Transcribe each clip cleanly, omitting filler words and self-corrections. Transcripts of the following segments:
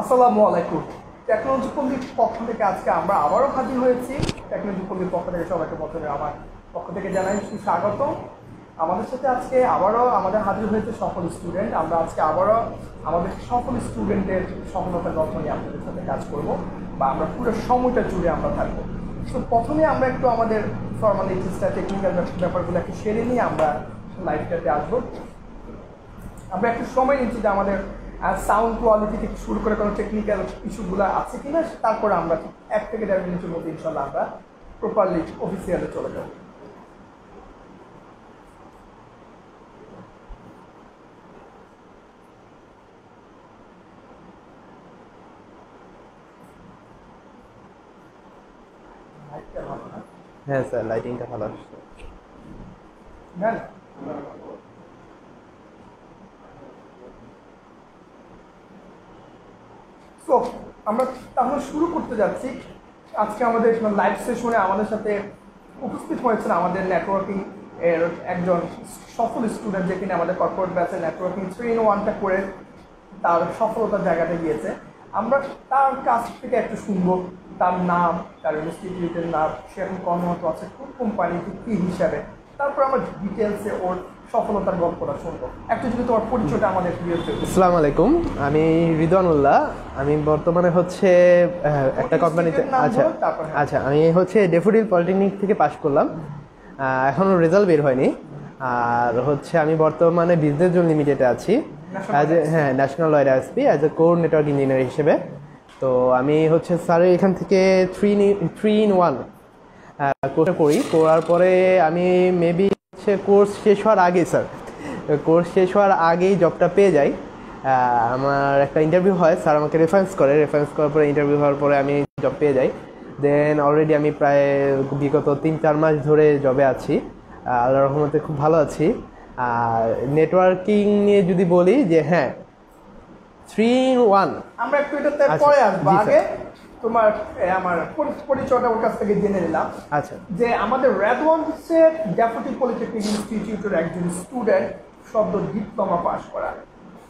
আসসালামু আলাইকুম। টেকনোলজি পল্লীর পক্ষ থেকে আজকে আমরা আবারও হাজির হয়েছি। টেকনোলজি পল্লীর পক্ষ থেকে সবাইকে প্রথমে আমার পক্ষ থেকে জানাই সুস্বাগত। আমাদের সাথে আজকে আবারও আমাদের হাজির হয়েছে সকল স্টুডেন্ট। আমরা আজকে আবারও আমাদের সকল স্টুডেন্টের সফলতার গল্প নিয়ে আপনাদের সাথে কাজ করব, বা আমরা পুরো সময়টা জুড়ে আমরা থাকবো। তো প্রথমে আমরা একটু আমাদের ফর্মালিটিসটা, টেকনিক্যাল ব্যাপারগুলো একটু সেরে নিয়ে আমরা লাইভটাতে আসবো। আমরা একটু সময় নিচ্ছি যে আমাদের সাউন্ড কোয়ালিটি থেকে শুরু করে কোনো টেকনিক্যাল ইস্যুগুলো আছে কিনা, তারপরে আমরা 1 থেকে 1.5 মিনিটের মধ্যে ইনশাল্লাহ আমরা প্রপারলি অফিসিয়ালে চলে যাব। হ্যাঁ স্যার, লাইটিংটা ভালো আসছে। হ্যাঁ, তো আমরা তাহলে শুরু করতে যাচ্ছি। আজকে আমাদের লাইভ সেশনে আমাদের সাথে উপস্থিত হয়েছেন আমাদের নেটওয়ার্কিং এর একজন সফল স্টুডেন্ট, যে কিনা আমাদের কর্পোরেট ব্যাচে নেটওয়ার্কিং 3-in-1টা করে তার সফলতার জায়গাতে গিয়েছে। আমরা তার কাছ থেকে একটু শুনবো তার নাম, তার ইনস্টিটিউটের নাম, সে এখন কর্মরত আছে কোন কোম্পানি, কী হিসাবে, তারপর আমরা ডিটেলসে ওর সফলতার গল্পটা শুনবো। একটু যদি তোমার পরিচয়টা আমাদের ক্লিয়ার করবে। আসসালামু আলাইকুম, আমি রিদওয়ানুল্লাহ। আমি বর্তমানে হচ্ছে একটা কোম্পানিতে। আচ্ছা, আমি হচ্ছে ডেফোডিল পলিটেকনিক থেকে পাশ করলাম, এখনও রেজাল্ট বের হয়নি। আর হচ্ছে আমি বর্তমানে বিজনেস জোন লিমিটেডে আছি national Lloyd ISP as a core network engineer হিসেবে। তো আমি হচ্ছে স্যারের এখান থেকে 3-in-1 কোর্স করি। করার পরে আমি মেবি হচ্ছে কোর্স শেষ হওয়ার আগেই কোর্স শেষ হওয়ার আগেই জবটা পেয়ে যাই। আমার একটা ইন্টারভিউ হয়, স্যার আমাকে রেফারেন্স করার পরে ইন্টারভিউ হওয়ার পরে আমি জব পেয়ে যাই। দেন অলরেডি আমি প্রায় বিগত 3-4 মাস ধরে জবে আছি, আল্লাহর রহমতে খুব ভালো আছি। আর নেটওয়ার্কিং নিয়ে যদি বলি যে হ্যাঁ 3-in-1, আমরা একটু এটাতে পরে আসবো। আগে তোমার আমার পরিচয়টা ওর কাছ থেকে জেনে নিলাম। আচ্ছা, যে আমাদের রেদওয়ান হচ্ছে ড্যাফোডিল পলিটেকনিক ইনস্টিটিউটের একজন স্টুডেন্ট, সদ্য ডিপ্লোমা পাস করা।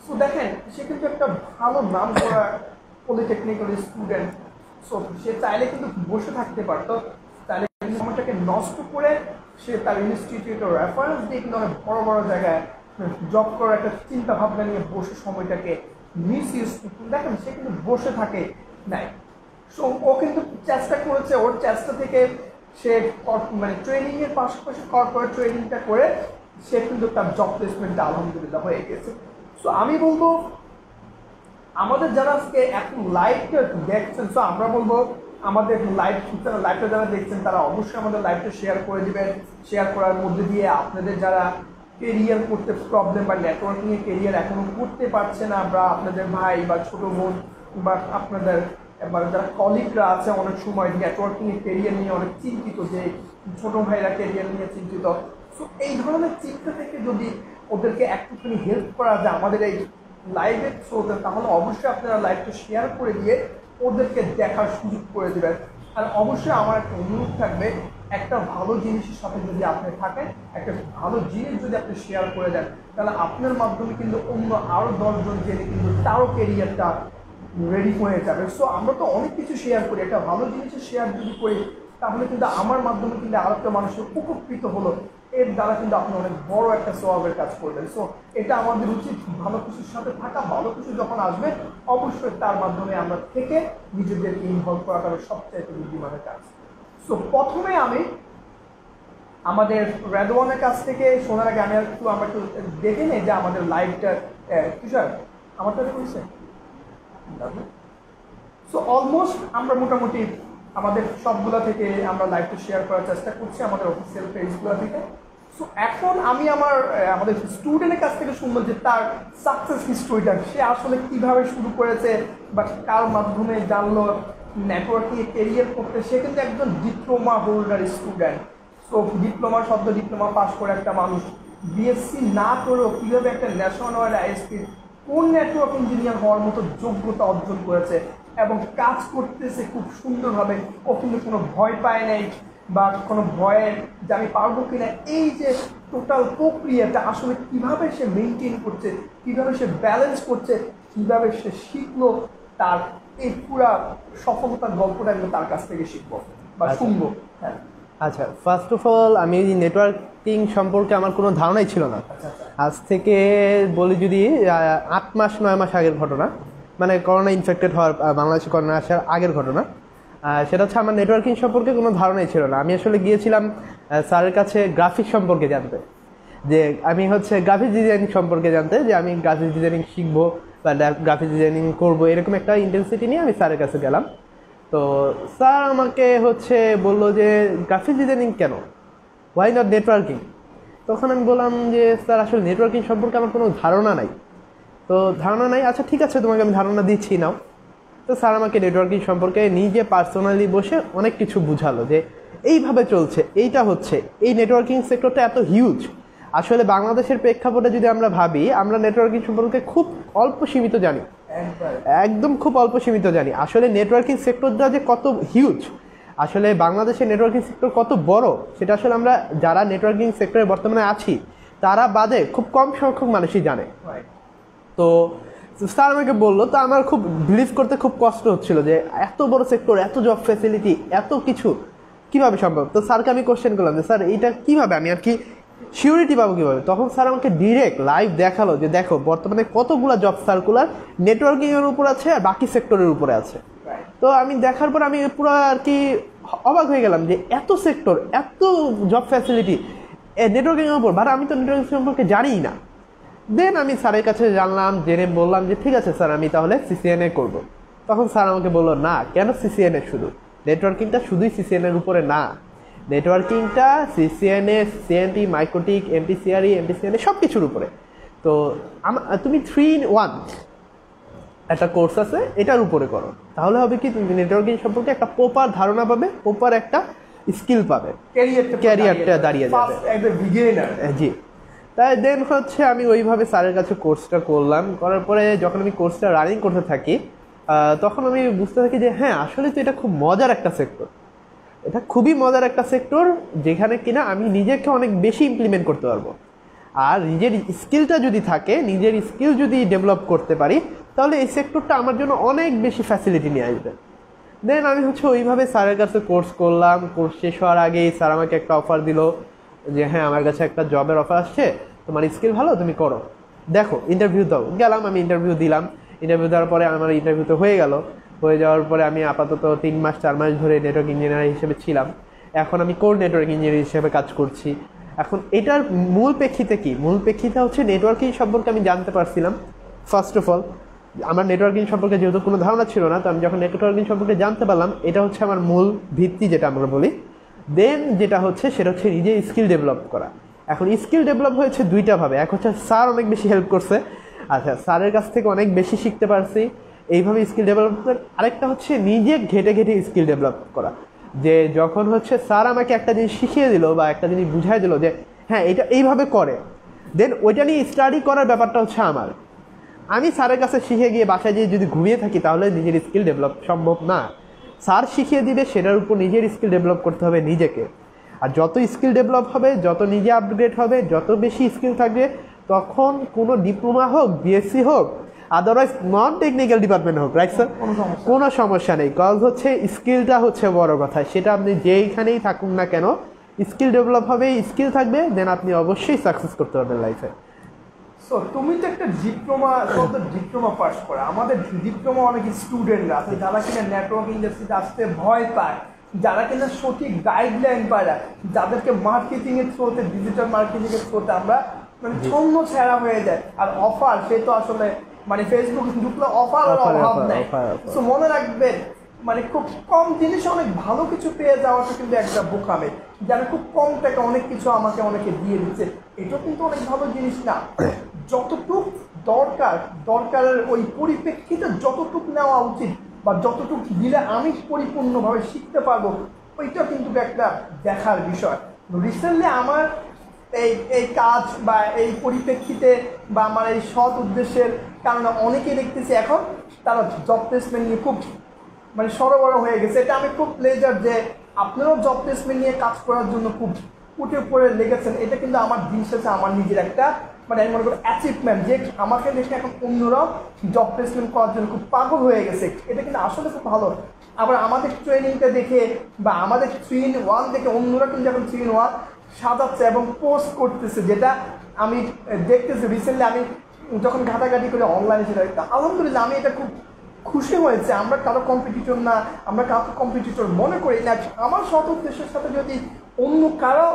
সো দেখেন, সে কিন্তু একটা ভালো নাম করা পলিটেকনিক্যাল স্টুডেন্ট। সো সে চাইলে কিন্তু বসে থাকতে পারতো, চাইলে সময়টাকে নষ্ট করে সে তার ইনস্টিটিউটের রেফারেন্স দিয়ে কিন্তু অনেক বড় বড় জায়গায় জব করার একটা চিন্তা ভাবনা নিয়ে বসে সময়টাকে মিস ইউজ। দেখেন, সে কিন্তু বসে থাকে নাই। সো ও কিন্তু চেষ্টা করেছে, ওর চেষ্টা থেকে সে মানে ট্রেনিংয়ের পাশাপাশি কর্পোরেট ট্রেনিংটা করে সে কিন্তু তার জব প্লেসমেন্টটা আলহামদুলিল্লাহ হয়ে গেছে। সো আমি বলবো আমাদের যারা আজকে এখন লাইভটা দেখছেন, সো আমরা বলবো আমাদের লাইভটা যারা দেখছেন তারা অবশ্যই আমাদের লাইভটা শেয়ার করে দেবেন। শেয়ার করার মধ্যে দিয়ে আপনাদের যারা কেরিয়ার করতে প্রবলেম বা নেটওয়ার্কিংয়ে কেরিয়ার এখনও করতে পারছে না, বা আপনাদের ভাই বা ছোটো বোন বা আপনাদের এবার যারা কলিগরা আছে অনেক সময় নেটওয়ার্কিংয়ে কেরিয়ার নিয়ে অনেক চিন্তিত, যে ছোটো ভাইরা কেরিয়ার নিয়ে চিন্তিত। সো এই ধরনের চিন্তা থেকে যদি ওদেরকে একটুখানি হেল্প করা যায় আমাদের এই লাইভের থ্রুতে, তাহলে অবশ্যই আপনারা লাইভটা শেয়ার করে দিয়ে ওদেরকে দেখার সুযোগ করে দেবেন। আর অবশ্যই আমার একটা অনুরোধ থাকবে, একটা ভালো জিনিসের সাথে যদি আপনি থাকেন, একটা ভালো জিনিস যদি আপনি শেয়ার করে দেন, তাহলে আপনার মাধ্যমে কিন্তু অন্য আরও 10 জন জেনে কিন্তু তারও কেরিয়ারটা রেডি হয়ে যাবে। সো আমরা তো অনেক কিছু শেয়ার করি, একটা ভালো জিনিসের শেয়ার যদি করি তাহলে কিন্তু আমার মাধ্যমে কিন্তু আরেকটা মানুষের উপকৃত হলো, এর দ্বারা কিন্তু আপনি অনেক বড় একটা সওয়াবের কাজ করবেন। সো এটা আমাদের উচিত, ভালো কিছুর সাথে থাকা, ভালো কিছু যখন আসবে অবশ্যই তার মাধ্যমে আমরা থেকে নিজেদেরকে ইনভলভ করাটা সবচাইতে বুদ্ধিমানের কাজ। সো প্রথমে আমি আমাদের রেদওয়ানের কাছ থেকে শোনার আগে আমরা একটু দেখে নেই যে আমাদের লাইভটা কিশোর আমারটা করেছে। সো অলমোস্ট আমরা মোটামুটি আমাদের সবগুলো থেকে আমরা লাইভটা শেয়ার করার চেষ্টা করছি আমাদের অফিসিয়াল পেজগুলো থেকে। সো এখন আমি আমাদের স্টুডেন্টের কাছ থেকে শুনবো যে তার সাকসেস হিস্টোরিটা, সে আসলে কীভাবে শুরু করেছে বা কার মাধ্যমে জানলো নেটওয়ার্কিংয়ে কেরিয়ার করতে। সে কিন্তু একজন diploma holder student. So diploma pass করে একটা মানুষ বিএসসি না করেও কীভাবে একটা ন্যাশনাল আইএসপি কোন নেটওয়ার্ক ইঞ্জিনিয়ার হওয়ার মতো যোগ্যতা অর্জন করেছে এবং কাজ করতেছে খুব সুন্দরভাবে। ও কিন্তু কোনো ভয় পায় নাই বা কোনো ভয়ের যে আমি পারবো কিনা, এই যে টোটাল প্রক্রিয়াটা আসলে কিভাবে সে মেনটেন করছে, কিভাবে সে ব্যালেন্স করছে, কিভাবে সে শিখলো, তার এই পুরা সফলতার গল্পটা আমি তার কাছ থেকে শিখবো বা শুনবো। হ্যাঁ, আচ্ছা, ফার্স্ট অফ অল আমি নেটওয়ার্কিং সম্পর্কে আমার কোনো ধারণাই ছিল না। আজ থেকে বলি যদি 8 মাস 9 মাস আগের ঘটনা, মানে করোনা ইনফেক্টেড হওয়ার, বাংলাদেশে করোনা আসার আগের ঘটনা। সেটা হচ্ছে আমার নেটওয়ার্কিং সম্পর্কে কোনো ধারণাই ছিল না। আমি আসলে গিয়েছিলাম স্যারের কাছে গ্রাফিক্স সম্পর্কে জানতে, যে আমি হচ্ছে গ্রাফিক্স ডিজাইনিং সম্পর্কে জানতে, যে আমি গ্রাফিক্স ডিজাইনিং শিখবো বা গ্রাফিক্স ডিজাইনিং করবো, এরকম একটা ইন্টেন্সিটি নিয়ে আমি স্যারের কাছে গেলাম। তো স্যার আমাকে হচ্ছে বললো যে গ্রাফিক্স ডিজাইনিং কেন, ওয়াই নট নেটওয়ার্কিং। তখন আমি বললাম যে স্যার আসলে নেটওয়ার্কিং সম্পর্কে আমার কোনো ধারণা নাই। তো ধারণা নাই, আচ্ছা ঠিক আছে, তোমাকে আমি ধারণা দিচ্ছি নাও। তো স্যার আমাকে নেটওয়ার্কিং সম্পর্কে নিজে পার্সোনালি বসে অনেক কিছু বুঝালো, যে এইভাবে চলছে, এইটা হচ্ছে, এই নেটওয়ার্কিং সেক্টরটা এত হিউজ। আসলে বাংলাদেশের প্রেক্ষাপটে যদি আমরা ভাবি, আমরা নেটওয়ার্কিং সম্পর্কে খুব অল্প সীমিত জানি, একদম খুব অল্প সীমিত জানি। আসলে নেটওয়ার্কিং সেক্টরটা যে কত হিউজ, আসলে বাংলাদেশের নেটওয়ার্কিং সেক্টর কত বড়, সেটা আসলে আমরা যারা নেটওয়ার্কিং সেক্টরে বর্তমানে আছি তারা বাদে খুব কম সংখ্যক মানুষই জানে। তো স্যার আমাকে বললো, তো আমার খুব বিলিভ করতে খুব কষ্ট হচ্ছিল যে এত বড় সেক্টর, এত জব ফ্যাসিলিটি, এত কিছু কীভাবে সম্ভব। তো স্যারকে আমি কোশ্চেন করলাম যে স্যার এইটা কীভাবে, আমি আর কি সিউরিটি পাবো কীভাবে। তখন স্যার আমাকে ডিরেক্ট লাইভ দেখালো যে দেখো বর্তমানে কতগুলো জব সার্কুলার নেটওয়ার্কিংয়ের উপর আছে আর বাকি সেক্টরের উপরে আছে। তো আমি দেখার পর আমি পুরো আর কি অবাক হয়ে গেলাম যে এত সেক্টর, এত জব ফ্যাসিলিটি নেটওয়ার্কিংয়ের উপর, বাট আমি তো নেটওয়ার্কিং সম্পর্কে জানিই না। দেন আমি স্যারের কাছে জানলাম, জেনে বললাম যে ঠিক আছে স্যার, আমি তাহলে সিসিএনএ করব। তখন স্যার আমাকে বললো না, কেন সিসিএনএ, শুধু নেটওয়ার্কিংটা শুধুই সিসিএনএর উপরে না, নেটওয়ার্কিংটা সিসিএনএ, সিএনটি, মাইক্রোটিক, এমপিসিআরই, এমপিসিএনএ সব কিছুর উপরে। তো তুমি 3-in-1 একটা কোর্স আছে, এটার উপরে করো, তাহলে হবে কি তুমি নেটওয়ার্কিং সম্পর্কে একটা প্রপার ধারণা পাবে, প্রপার একটা স্কিল পাবে, ক্যারিয়ারটা দাঁড়িয়ে যাবে। জি, তাই দেন হচ্ছে আমি ওইভাবে স্যারের কাছে কোর্সটা করলাম। করার পরে যখন আমি কোর্সটা রানিং করতে থাকি, তখন আমি বুঝতে থাকি যে হ্যাঁ আসলে তো এটা খুব মজার একটা সেক্টর, এটা খুবই মজার একটা সেক্টর, যেখানে কিনা আমি নিজেকে অনেক বেশি ইমপ্লিমেন্ট করতে পারবো। আর নিজের স্কিলটা যদি থাকে, নিজের স্কিল যদি ডেভেলপ করতে পারি, তাহলে এই সেক্টরটা আমার জন্য অনেক বেশি ফ্যাসিলিটি নিয়ে আসবে। দেন আমি হচ্ছে ওইভাবে স্যারের কাছে কোর্স করলাম। কোর্স শেষ হওয়ার আগেই স্যার আমাকে একটা অফার দিল যে হ্যাঁ আমার কাছে একটা জবের অফার আসছে, তোমার স্কিল ভালো, তুমি করো, দেখো ইন্টারভিউ দাও। গেলাম, আমি ইন্টারভিউ দিলাম। ইন্টারভিউ দেওয়ার পরে আমার ইন্টারভিউ তো হয়ে গেল। হয়ে যাওয়ার পরে আমি আপাতত 3 মাস 4 মাস ধরে নেটওয়ার্ক ইঞ্জিনিয়ার হিসেবে ছিলাম। এখন আমি কোর নেটওয়ার্ক ইঞ্জিনিয়ার হিসেবে কাজ করছি। এখন এটার মূল প্রেক্ষিতে কি, মূল প্রেক্ষিতে হচ্ছে নেটওয়ার্কিং সম্পর্কে আমি জানতে পারছিলাম। ফার্স্ট অফ অল আমার নেটওয়ার্কিং সম্পর্কে যেহেতু কোনো ধারণা ছিল না, তো আমি যখন নেটওয়ার্কিং সম্পর্কে জানতে পারলাম, এটা হচ্ছে আমার মূল ভিত্তি যেটা আমরা বলি। দেন যেটা হচ্ছে সেটা হচ্ছে নিজে স্কিল ডেভেলপ করা। এখন স্কিল ডেভেলপ হয়েছে দুইটাভাবে, এক হচ্ছে স্যার অনেক বেশি হেল্প করছে, আচ্ছা স্যারের কাছ থেকে অনেক বেশি শিখতে পারছি, এইভাবে স্কিল ডেভেলপমেন্ট। আরেকটা হচ্ছে নিজে ঘেটে ঘেটে স্কিল ডেভেলপ করা, যে যখন হচ্ছে স্যার আমাকে একটা জিনিস শিখিয়ে দিল বা একটা জিনিস বুঝাই দিল যে হ্যাঁ এটা এইভাবে করে, দেন ওইটা নিয়ে স্টাডি করার ব্যাপারটা হচ্ছে আমার। আমি স্যারের কাছে শিখে গিয়ে বাসায় গিয়ে যদি ঘুমিয়ে থাকি, তাহলে নিজের স্কিল ডেভেলপ সম্ভব না। স্যার শিখিয়ে দিবে, সেটার উপর নিজের স্কিল ডেভেলপ করতে হবে নিজেকে। আর যত স্কিল ডেভেলপ হবে, যত নিজে আপগ্রেড হবে, যত বেশি স্কিল থাকবে, তখন কোনো ডিপ্লোমা হোক, বিএসসি হোক, আদারওয়াইজ নন টেকনিক্যাল ডিপার্টমেন্ট হোক, রাইট স্যার, কোনো সমস্যা নেই। কজ হচ্ছে স্কিলটা হচ্ছে বড় কথা। সেটা আপনি যেইখানেই থাকুন না কেন, স্কিল ডেভেলপ হবে, স্কিল থাকবে, দেন আপনি অবশ্যই সাকসেস করতে পারবেন লাইফে। সো তুমি তো একটা ডিপ্লোমা পাস করা, আমাদের ডিপ্লোমা অনেক স্টুডেন্টরা আছে যারা কিনা নেটওয়ার্ক ইন্ডাস্ট্রিতে আসতে ভয় পায়, যারা কিনা সঠিক গাইডলাইন পায় না, যাদেরকে মার্কেটিংয়ের থ্রুতে, ডিজিটাল মার্কেটিংয়ের থ্রুতে আমরা মানে ছন্ন ছেঁড়া হয়ে যায়। আর অফার, সে তো আসলে মানে ফেসবুক ঢুকলে অফার অভাব নেই। সো মনে রাখবেন, মানে খুব কম জিনিসে অনেক ভালো কিছু পেয়ে যাওয়াটা কিন্তু একটা বোকামে, যারা খুব কম টাকা অনেক কিছু আমাকে অনেকে দিয়ে দিচ্ছে, এটা কিন্তু অনেক ভালো জিনিস না। যতটুকু দরকারের ওই পরিপ্রেক্ষিতে যতটুকু নেওয়া উচিত বা যতটুকু দিলে আমি পরিপূর্ণভাবে শিখতে পারবো, ওইটা কিন্তু একটা দেখার বিষয়। রিসেন্টলি আমার এই কাজ বা এই পরিপ্রেক্ষিতে বা আমার এই সৎ উদ্দেশ্যের কারণে অনেকেই দেখতেছি এখন তারা জব প্লেসমেন্ট নিয়ে খুব মানে সরবরাহ হয়ে গেছে। এটা আমি খুব প্লেজার যে আপনারাও জব প্লেসমেন্ট নিয়ে কাজ করার জন্য খুব উঠে পড়ে লেগেছেন। এটা কিন্তু আমার দিন শেষে আমার নিজের একটা মানে আমি মনে করি অ্যাচিভমেন্ট, যে আমাকে দেখে এখন অন্যরাও জব প্লেসমেন্ট করার জন্য খুব পাগল হয়ে গেছে, এটা কিন্তু আসলে খুব ভালো। আবার আমাদের ট্রেনিংটা দেখে বা আমাদের 3-in-1 দেখে অন্যরা কিন্তু এখন 3-in-1 সাজাচ্ছে এবং পোস্ট করতেছে, যেটা আমি দেখতেছি রিসেন্টলি। আমি যখন ঘাটাঘাটি করে অনলাইনে সেটা আলহামদুলিল্লাহ আমি এটা খুব খুশি হয়েছে। আমরা কারো কম্পিটিটর না, আমরা কাউকে কম্পিটিটর মনে করি না। আমার সৎ উদ্দেশ্যের সাথে যদি অন্য কারো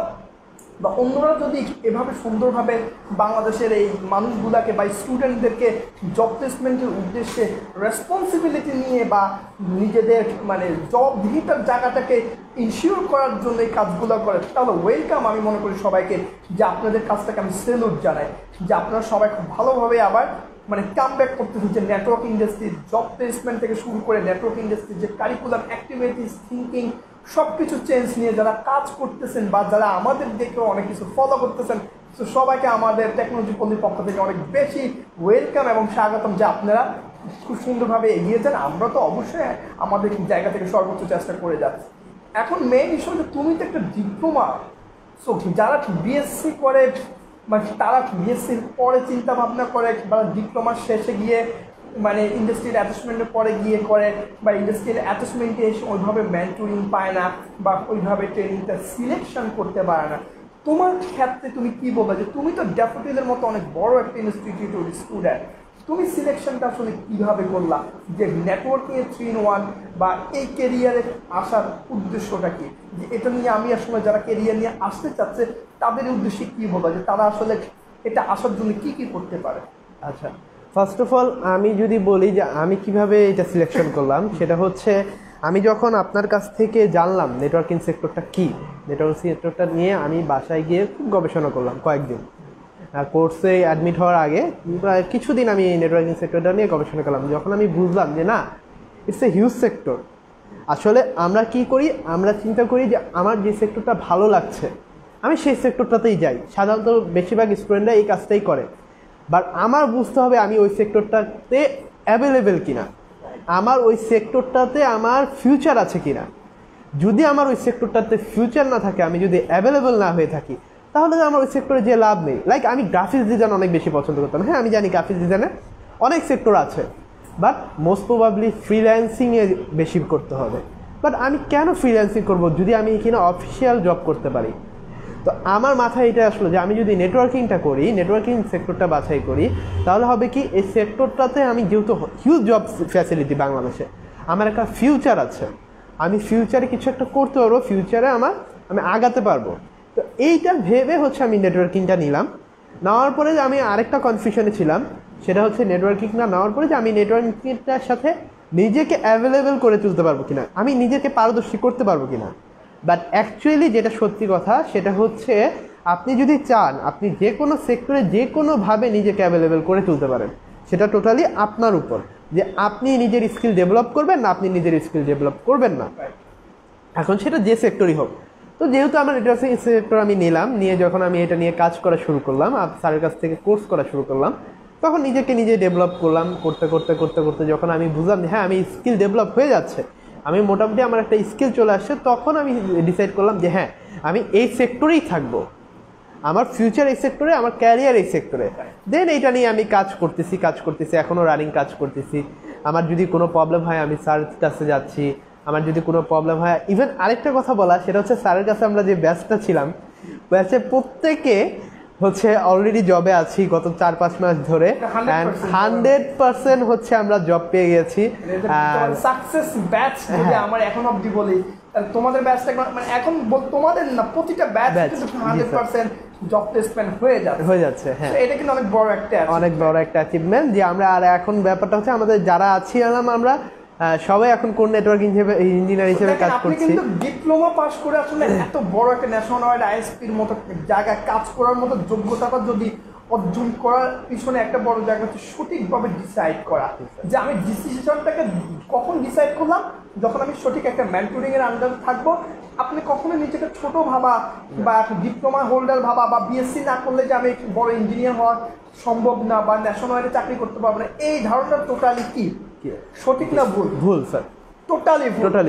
বা অন্যরা যদি এভাবে সুন্দরভাবে বাংলাদেশের এই মানুষগুলাকে বা স্টুডেন্টদেরকে জব প্লেসমেন্টের উদ্দেশ্যে রেসপন্সিবিলিটি নিয়ে বা নিজেদের মানে জব ভিটার জায়গাটাকে ইনশিওর করার জন্য এই কাজগুলো করে, তাহলে ওয়েলকাম। আমি মনে করি সবাইকে যে আপনাদের কাজটাকে আমি সেলুট জানাই, যে আপনারা সবাই খুব ভালোভাবে আবার মানে কাম ব্যাক করতেছে, যে নেটওয়ার্ক ইন্ডাস্ট্রির জব প্লেসমেন্ট থেকে শুরু করে নেটওয়ার্ক ইন্ডাস্ট্রির যে কারিকুলাম অ্যাক্টিভিটিস, থিঙ্কিং সব কিছু চেঞ্জ নিয়ে যারা কাজ করতেছেন বা যারা আমাদের দেখেও অনেক কিছু ফলো করতেছেন, তো সবাইকে আমাদের টেকনোলজি পল্লীর পক্ষ থেকে অনেক বেশি ওয়েলকাম এবং স্বাগতম, যে আপনারা খুব সুন্দরভাবে এগিয়ে যান। আমরা তো অবশ্যই আমাদের জায়গা থেকে সর্বোচ্চ চেষ্টা করে যাচ্ছি। এখন মেইন ইস্যু হচ্ছে তুমি তো একটা ডিপ্লোমা, সো যারা বিএসসি করে মানে তারা বিএসসির পরে চিন্তা ভাবনা করে বা ডিপ্লোমার শেষে গিয়ে মানে ইন্ডাস্ট্রিয়াল অ্যাটাচমেন্টের পরে গিয়ে করে বা ইন্ডাস্ট্রিয়াল অ্যাটাচমেন্টে এসে ওইভাবে মেন্টরিং পায় না বা ওইভাবে ট্রেনিংটা সিলেকশন করতে পারে না। তোমার ক্ষেত্রে তুমি কী বলবে, যে তুমি তো ড্যাফোডিলের মতো অনেক বড় একটা ইনস্টিটিউটের স্টুডেন্ট, তুমি সিলেকশনটা আসলে কীভাবে করলা, যে নেটওয়ার্কিংয়ের 3-in-1 বা এই কেরিয়ারে আসার উদ্দেশ্যটা কী, যে এটা নিয়ে আমি আসলে যারা কেরিয়ার নিয়ে আসতে চাচ্ছে তাদের উদ্দেশ্যে কী বলবা, যে তারা আসলে এটা আসার জন্য কী কী করতে পারে? আচ্ছা, ফার্স্ট অফ অল আমি যদি বলি যে আমি কিভাবে এটা সিলেকশন করলাম, সেটা হচ্ছে আমি যখন আপনার কাছ থেকে জানলাম নেটওয়ার্কিং সেক্টরটা কী, নেটওয়ার্কিং সেক্টরটা নিয়ে আমি বাসায় গিয়ে খুব গবেষণা করলাম কয়েকদিন। কোর্সে অ্যাডমিট হওয়ার আগে প্রায় কিছুদিন আমি নেটওয়ার্কিং সেক্টরটা নিয়ে গবেষণা করলাম। যখন আমি বুঝলাম যে না, ইটস এ হিউজ সেক্টর। আসলে আমরা কি করি, আমরা চিন্তা করি যে আমার যে সেক্টরটা ভালো লাগছে আমি সেই সেক্টরটাতেই যাই। সাধারণত বেশিরভাগ স্টুডেন্টরা এই কাজটাই করে। বাট আমার বুঝতে হবে আমি ওই সেক্টরটাতে অ্যাভেলেবেল কিনা, আমার ওই সেক্টরটাতে আমার ফিউচার আছে কিনা। যদি আমার ওই সেক্টরটাতে ফিউচার না থাকে, আমি যদি অ্যাভেলেবেল না হয়ে থাকি, তাহলে আমার ওই সেক্টরে যে লাভ নেই। লাইক আমি গ্রাফিক্স ডিজাইন অনেক বেশি পছন্দ করতাম। হ্যাঁ, আমি জানি গ্রাফিক্স ডিজাইনে অনেক সেক্টর আছে, বাট মোস্ট প্রবাবলি ফ্রিল্যান্সিংয়ে বেশি করতে হবে। বাট আমি কেন ফ্রিল্যান্সিং করব যদি আমি এখানে অফিসিয়াল জব করতে পারি? তো আমার মাথায় এটা আসলো যে আমি যদি নেটওয়ার্কিংটা করি, নেটওয়ার্কিং সেক্টরটা বাছাই করি, তাহলে হবে কি এই সেক্টরটাতে আমি যেহেতু হিউজ জব ফ্যাসিলিটি বাংলাদেশে, আমার একটা ফিউচার আছে, আমি ফিউচারে কিছু একটা করতে পারবো, ফিউচারে আমি আগাতে পারবো। তো এইটা ভেবে হচ্ছে আমি নেটওয়ার্কিংটা নিলাম। নেওয়ার পরে যে আমি আরেকটা কনফিউশনে ছিলাম, সেটা হচ্ছে নেটওয়ার্কিংটা নেওয়ার পরে যে আমি নেটওয়ার্কিংটার সাথে নিজেকে অ্যাভেলেবেল করে তুলতে পারবো কিনা, আমি নিজেকে পারদর্শী করতে পারবো কিনা। বাট অ্যাকচুয়ালি যেটা সত্যি কথা সেটা হচ্ছে আপনি যদি চান, আপনি যে কোনো সেক্টরে যে কোনোভাবে নিজেকে অ্যাভেলেবেল করে তুলতে পারেন। সেটা টোটালি আপনার উপর, যে আপনি নিজের স্কিল ডেভেলপ করবেন না আপনি নিজের স্কিল ডেভেলপ করবেন না, এখন সেটা যে সেক্টরই হোক। তো যেহেতু আমার নেটওয়ার্কিং সেক্টর আমি নিলাম, নিয়ে যখন আমি এটা নিয়ে কাজ করা শুরু করলাম, স্যারের কাছ থেকে কোর্স করা শুরু করলাম, তখন নিজেকে নিজে ডেভেলপ করলাম। করতে করতে করতে করতে যখন আমি বুঝলাম হ্যাঁ আমি স্কিল ডেভেলপ হয়ে যাচ্ছে, আমি মোটামুটি আমার একটা স্কিল চলে আসছে, তখন আমি ডিসাইড করলাম যে হ্যাঁ আমি এই সেক্টরেই থাকবো, আমার ফিউচার এই সেক্টরে, আমার ক্যারিয়ার এই সেক্টরে। দেন এইটা নিয়ে আমি কাজ করতেছি, এখনও রানিং কাজ করতেছি। আমার যদি কোনো প্রবলেম হয় আমি স্যারের কাছে যাচ্ছি, আমার যদি কোনো প্রবলেম হয়, ইভেন আরেকটা কথা বলা, সেটা হচ্ছে স্যারের কাছে আমরা যে ব্যাচটা ছিলাম, ব্যাচে প্রত্যেকে হচ্ছে অলরেডি জবে আছি গত 4-5 মাস ধরে, 100% হচ্ছে আমরা জব পেয়ে গেছি। সাকসেস ব্যাচ যদি আমার এখন অবধি বলি, তোমাদের ব্যাচটা মানে এখন তোমাদের না, প্রতিটা ব্যাচ 100% জব প্লেসমেন্ট হয়ে যাচ্ছে। হ্যাঁ, এটা কিন্তু অনেক বড় একটা অ্যাচিভমেন্ট, যে আমরা আর এখন ব্যাপারটা হচ্ছে আমাদের যারা আছি আমরা সবাই এখন কোন নেটওয়ার্ক ইঞ্জিনিয়ার হিসেবে কাজ করছি। আপনি কিন্তু ডিপ্লোমা পাস করে আসলে এত বড় একটা ন্যাশনাল ওয়াইড আইএসপির মতো জায়গায় কাজ করার মতো যোগ্যতাটা যদি অর্জন করার পিছনে একটা বড় জায়গা হচ্ছে সঠিকভাবে ডিসাইড করা, যে আমি ডিসিশনটাকে কখন ডিসাইড করলাম, যখন আমি সঠিক একটা মেন্টরিং এর আন্ডার থাকবো। আপনি কখনো নিজেকে ছোট ভাবা বা ডিপ্লোমা হোল্ডার ভাবা বা বিএসসি না করলে যে আমি বড় ইঞ্জিনিয়ার হওয়া সম্ভব না বা ন্যাশনাল ওয়াইডে চাকরি করতে পারবো না, এই ধারণাটা টোটালি কি সঠিক না ভুল? স্যার টোটালি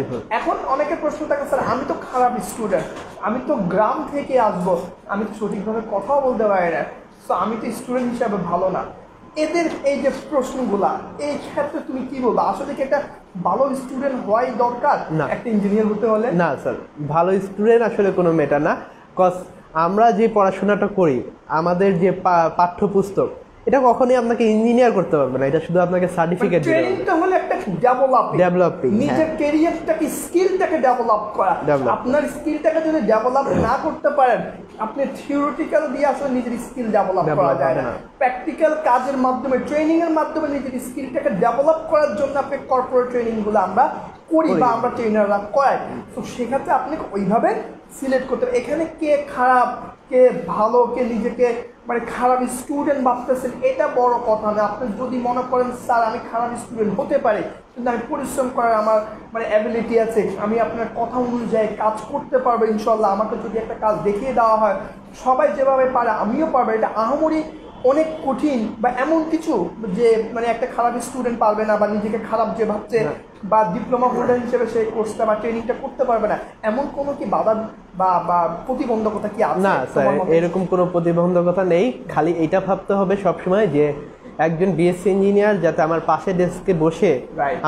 ভুল। এখন অনেকের প্রশ্ন থাকে, স্যার আমি তো খারাপ স্টুডেন্ট, আমি তো গ্রাম থেকে আসবো, আমি তো সঠিকভাবে কথাও বলতে পারি না, সো তো আমি তো স্টুডেন্ট হিসাবে ভালো না, এদের এই যে প্রশ্নগুলা, এই ক্ষেত্রে তুমি কি বলবো? আসলে কি একটা ভালো স্টুডেন্ট হওয়াই দরকার একটা ইঞ্জিনিয়ার হতে হলে? না স্যার, ভালো স্টুডেন্ট আসলে কোনো ম্যাটার না। কজ আমরা যে পড়াশোনাটা করি, আমাদের যে পাঠ্যপুস্তক, এটা কখনোই আপনাকে ইঞ্জিনিয়ার করতে পারবে না, এটা শুধু আপনাকে সার্টিফিকেট দিবে। ট্রেনিংটা হলো একটা ডেভেলপিং, নিজের ক্যারিয়ারটাকে, স্কিলটাকে ডেভেলপ করা। আপনার স্কিলটাকে যদি ডেভেলপ না করতে পারেন, আপনি থিওরিটিক্যাল দিয়ে আসলে নিজের স্কিল ডেভেলপ করা যায় না। প্র্যাকটিক্যাল কাজের মাধ্যমে, ট্রেনিং এর মাধ্যমে নিজের স্কিলটাকে ডেভেলপ করার জন্য আপনি কর্পোরেট ট্রেনিং গুলো আমরা করি বা আমরা ট্রেনাররা করাই। তো সেক্ষেত্রে আপনি ওইভাবে সিলেক্ট করতে হবে। এখানে কে খারাপ, কে ভালো, কে নিজেকে মানে খারাপ স্টুডেন্ট ভাবতেছেন, এটা বড় কথা না। আপনি যদি মনে করেন স্যার আমি খারাপ স্টুডেন্ট হতে পারি, কিন্তু আমি পরিশ্রম করার আমার মানে অ্যাবিলিটি আছে, আমি আপনার কথা অনুযায়ী কাজ করতে পারবো ইনশাল্লাহ, আমাকে যদি একটা কাজ দেখিয়ে দেওয়া হয়, সবাই যেভাবে পারে আমিও পারবো, এটা আহামরি অনেক কঠিন বা এমন কিছু যে মানে একটা খারাপ স্টুডেন্ট পারবে না, বা নিজেকে খারাপ যে ভাবছে বা ডিপ্লোমা হোল্ডার হিসেবে সেই কোর্সটা বা ট্রেনিংটা করতে পারবে না, এমন কোনো কি বাধা বা প্রতিবন্ধকতা কি আছে? না স্যার, এরকম কোনো প্রতিবন্ধকতা নেই। খালি এটা ভাবতে হবে সবসময় যে একজন বিএসসি ইঞ্জিনিয়ার যাতে আমার পাশে ডেস্কে বসে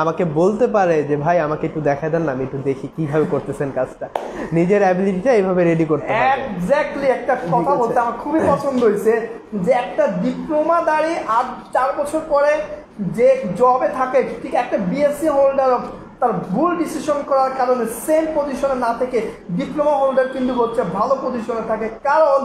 আমাকে বলতে পারে যে ভাই আমাকে একটু দেখা দেন না, আমি একটু দেখি কিভাবে করতেছেন কাজটা, নিজের অ্যাবিলিটিটা এইভাবে রেডি করতে হবে। এক্স্যাক্টলি একটা কথা বলতে আমার খুবই পছন্দ হয়েছে যে একটা ডিপ্লোমা দাঁড়িয়ে 4 বছর পরে যে জবে থাকে, ঠিক একটা বিএসসি হোল্ডার তার ভুল ডিসিশন করার কারণে সেম পজিশনে না থেকে ডিপ্লোমা হোল্ডার কিন্তু হচ্ছে ভালো পজিশনে থাকে। কারণ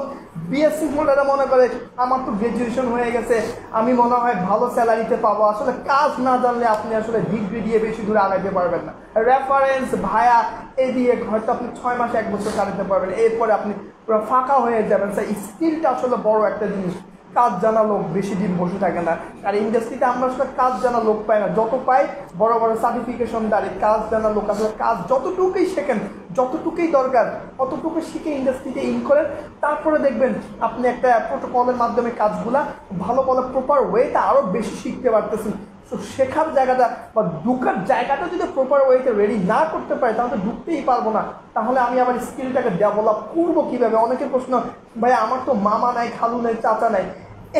বিএসসি হোল্ডাররা মনে করে আমার তো গ্র্যাজুয়েশন হয়ে গেছে, আমি মনে হয় ভালো স্যালারিতে পাবো। আসলে কাজ না জানলে আপনি আসলে ডিগ্রি দিয়ে বেশি দূরে আগাইতে পারবেন না। রেফারেন্স ভায়া এ দিয়ে হয়তো আপনি 6 মাস 1 বছর কাটাতে পারবেন, এরপরে আপনি পুরো ফাঁকা হয়ে যাবেন। স্যার স্কিলটা আসলে বড় একটা জিনিস। কাজ জানা লোক বেশি দিন বসে থাকে না, আর ইন্ডাস্ট্রিতে আমরা আসলে কাজ জানা লোক পাই না। যত পাই বড় বড় সার্টিফিকেশন দাঁড়িয়ে, কাজ জানা লোক আসলে কাজ যতটুকুই শেখেন, যতটুকুই দরকার অতটুকু শিখে ইন্ডাস্ট্রিতে ইন করেন, তারপরে দেখবেন আপনি একটা প্রোটোকলের মাধ্যমে কাজগুলা ভালো ভালো প্রপার ওয়েতে আরও বেশি শিখতে পারতেছেন। তো শেখার জায়গাটা বা ঢুকার জায়গাটা যদি প্রপার ওয়েতে রেডি না করতে পারে, তাহলে ঢুকতেই পারবো না। তাহলে আমি আমার স্কিলটাকে ডেভেলপ করবো কীভাবে? অনেকের প্রশ্ন, ভাই আমার তো মামা নাই, খালু নাই, চাচা নাই।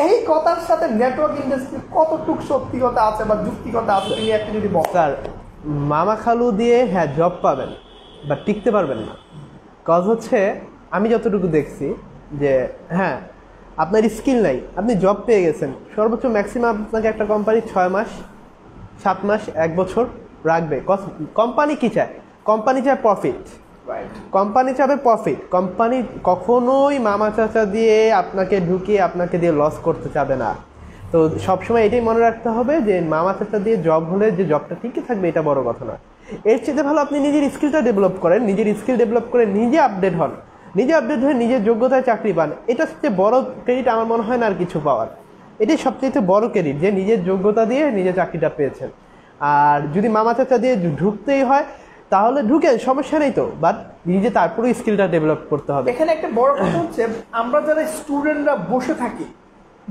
এই কথার সাথে নেটওয়ার্ক ইন্ডাস্ট্রির কতটুকু সত্যিকতা আছে বা যুক্তিকতা আছে, তুমি একটা যদি বল। স্যার মামা খালু দিয়ে হ্যাঁ জব পাবেন, বা টিকতে পারবেন না। কজ হচ্ছে আমি যতটুকু দেখছি যে হ্যাঁ আপনার স্কিল নাই, আপনি জব পেয়ে গেছেন, সর্বোচ্চ ম্যাক্সিমাম আপনাকে একটা কোম্পানি 6 মাস 7 মাস 1 বছর রাখবে। কোম্পানি কি চায়? কোম্পানি চায় প্রফিট, কোম্পানি চাবে প্রফিট। কোম্পানি কখনোই মামা চাচা দিয়ে আপনাকে ঢুকিয়ে আপনাকে দিয়ে লস করতে চাবে না। তো সবসময় এটাই মনে রাখতে হবে যে মামা চাচা দিয়ে জব হলে যে জবটা ঠিকই থাকবে এটা বড় কথা না। এর চেয়ে ভালো আপনি নিজের স্কিলটা ডেভেলপ করেন, নিজের স্কিল ডেভেলপ করে নিজে আপডেট হন, নিজে আপডেট হয়ে নিজের যোগ্যতায় চাকরি পান। এটা সবচেয়ে বড় ক্রেডিট আমার মনে হয় না আর কিছু পাওয়ার। এটাই সবচেয়ে বড় ক্রেডিট যে নিজের যোগ্যতা দিয়ে নিজের চাকরিটা পেয়েছেন। আর যদি মামা চাচা দিয়ে ঢুকতেই হয় তাহলে ঢুকেন, সমস্যা নেই তো, বাট নিজে তারপরে স্কিলটা ডেভেলপ করতে হবে। এখানে একটা বড় কথা হচ্ছে আমরা যারা স্টুডেন্টরা বসে থাকি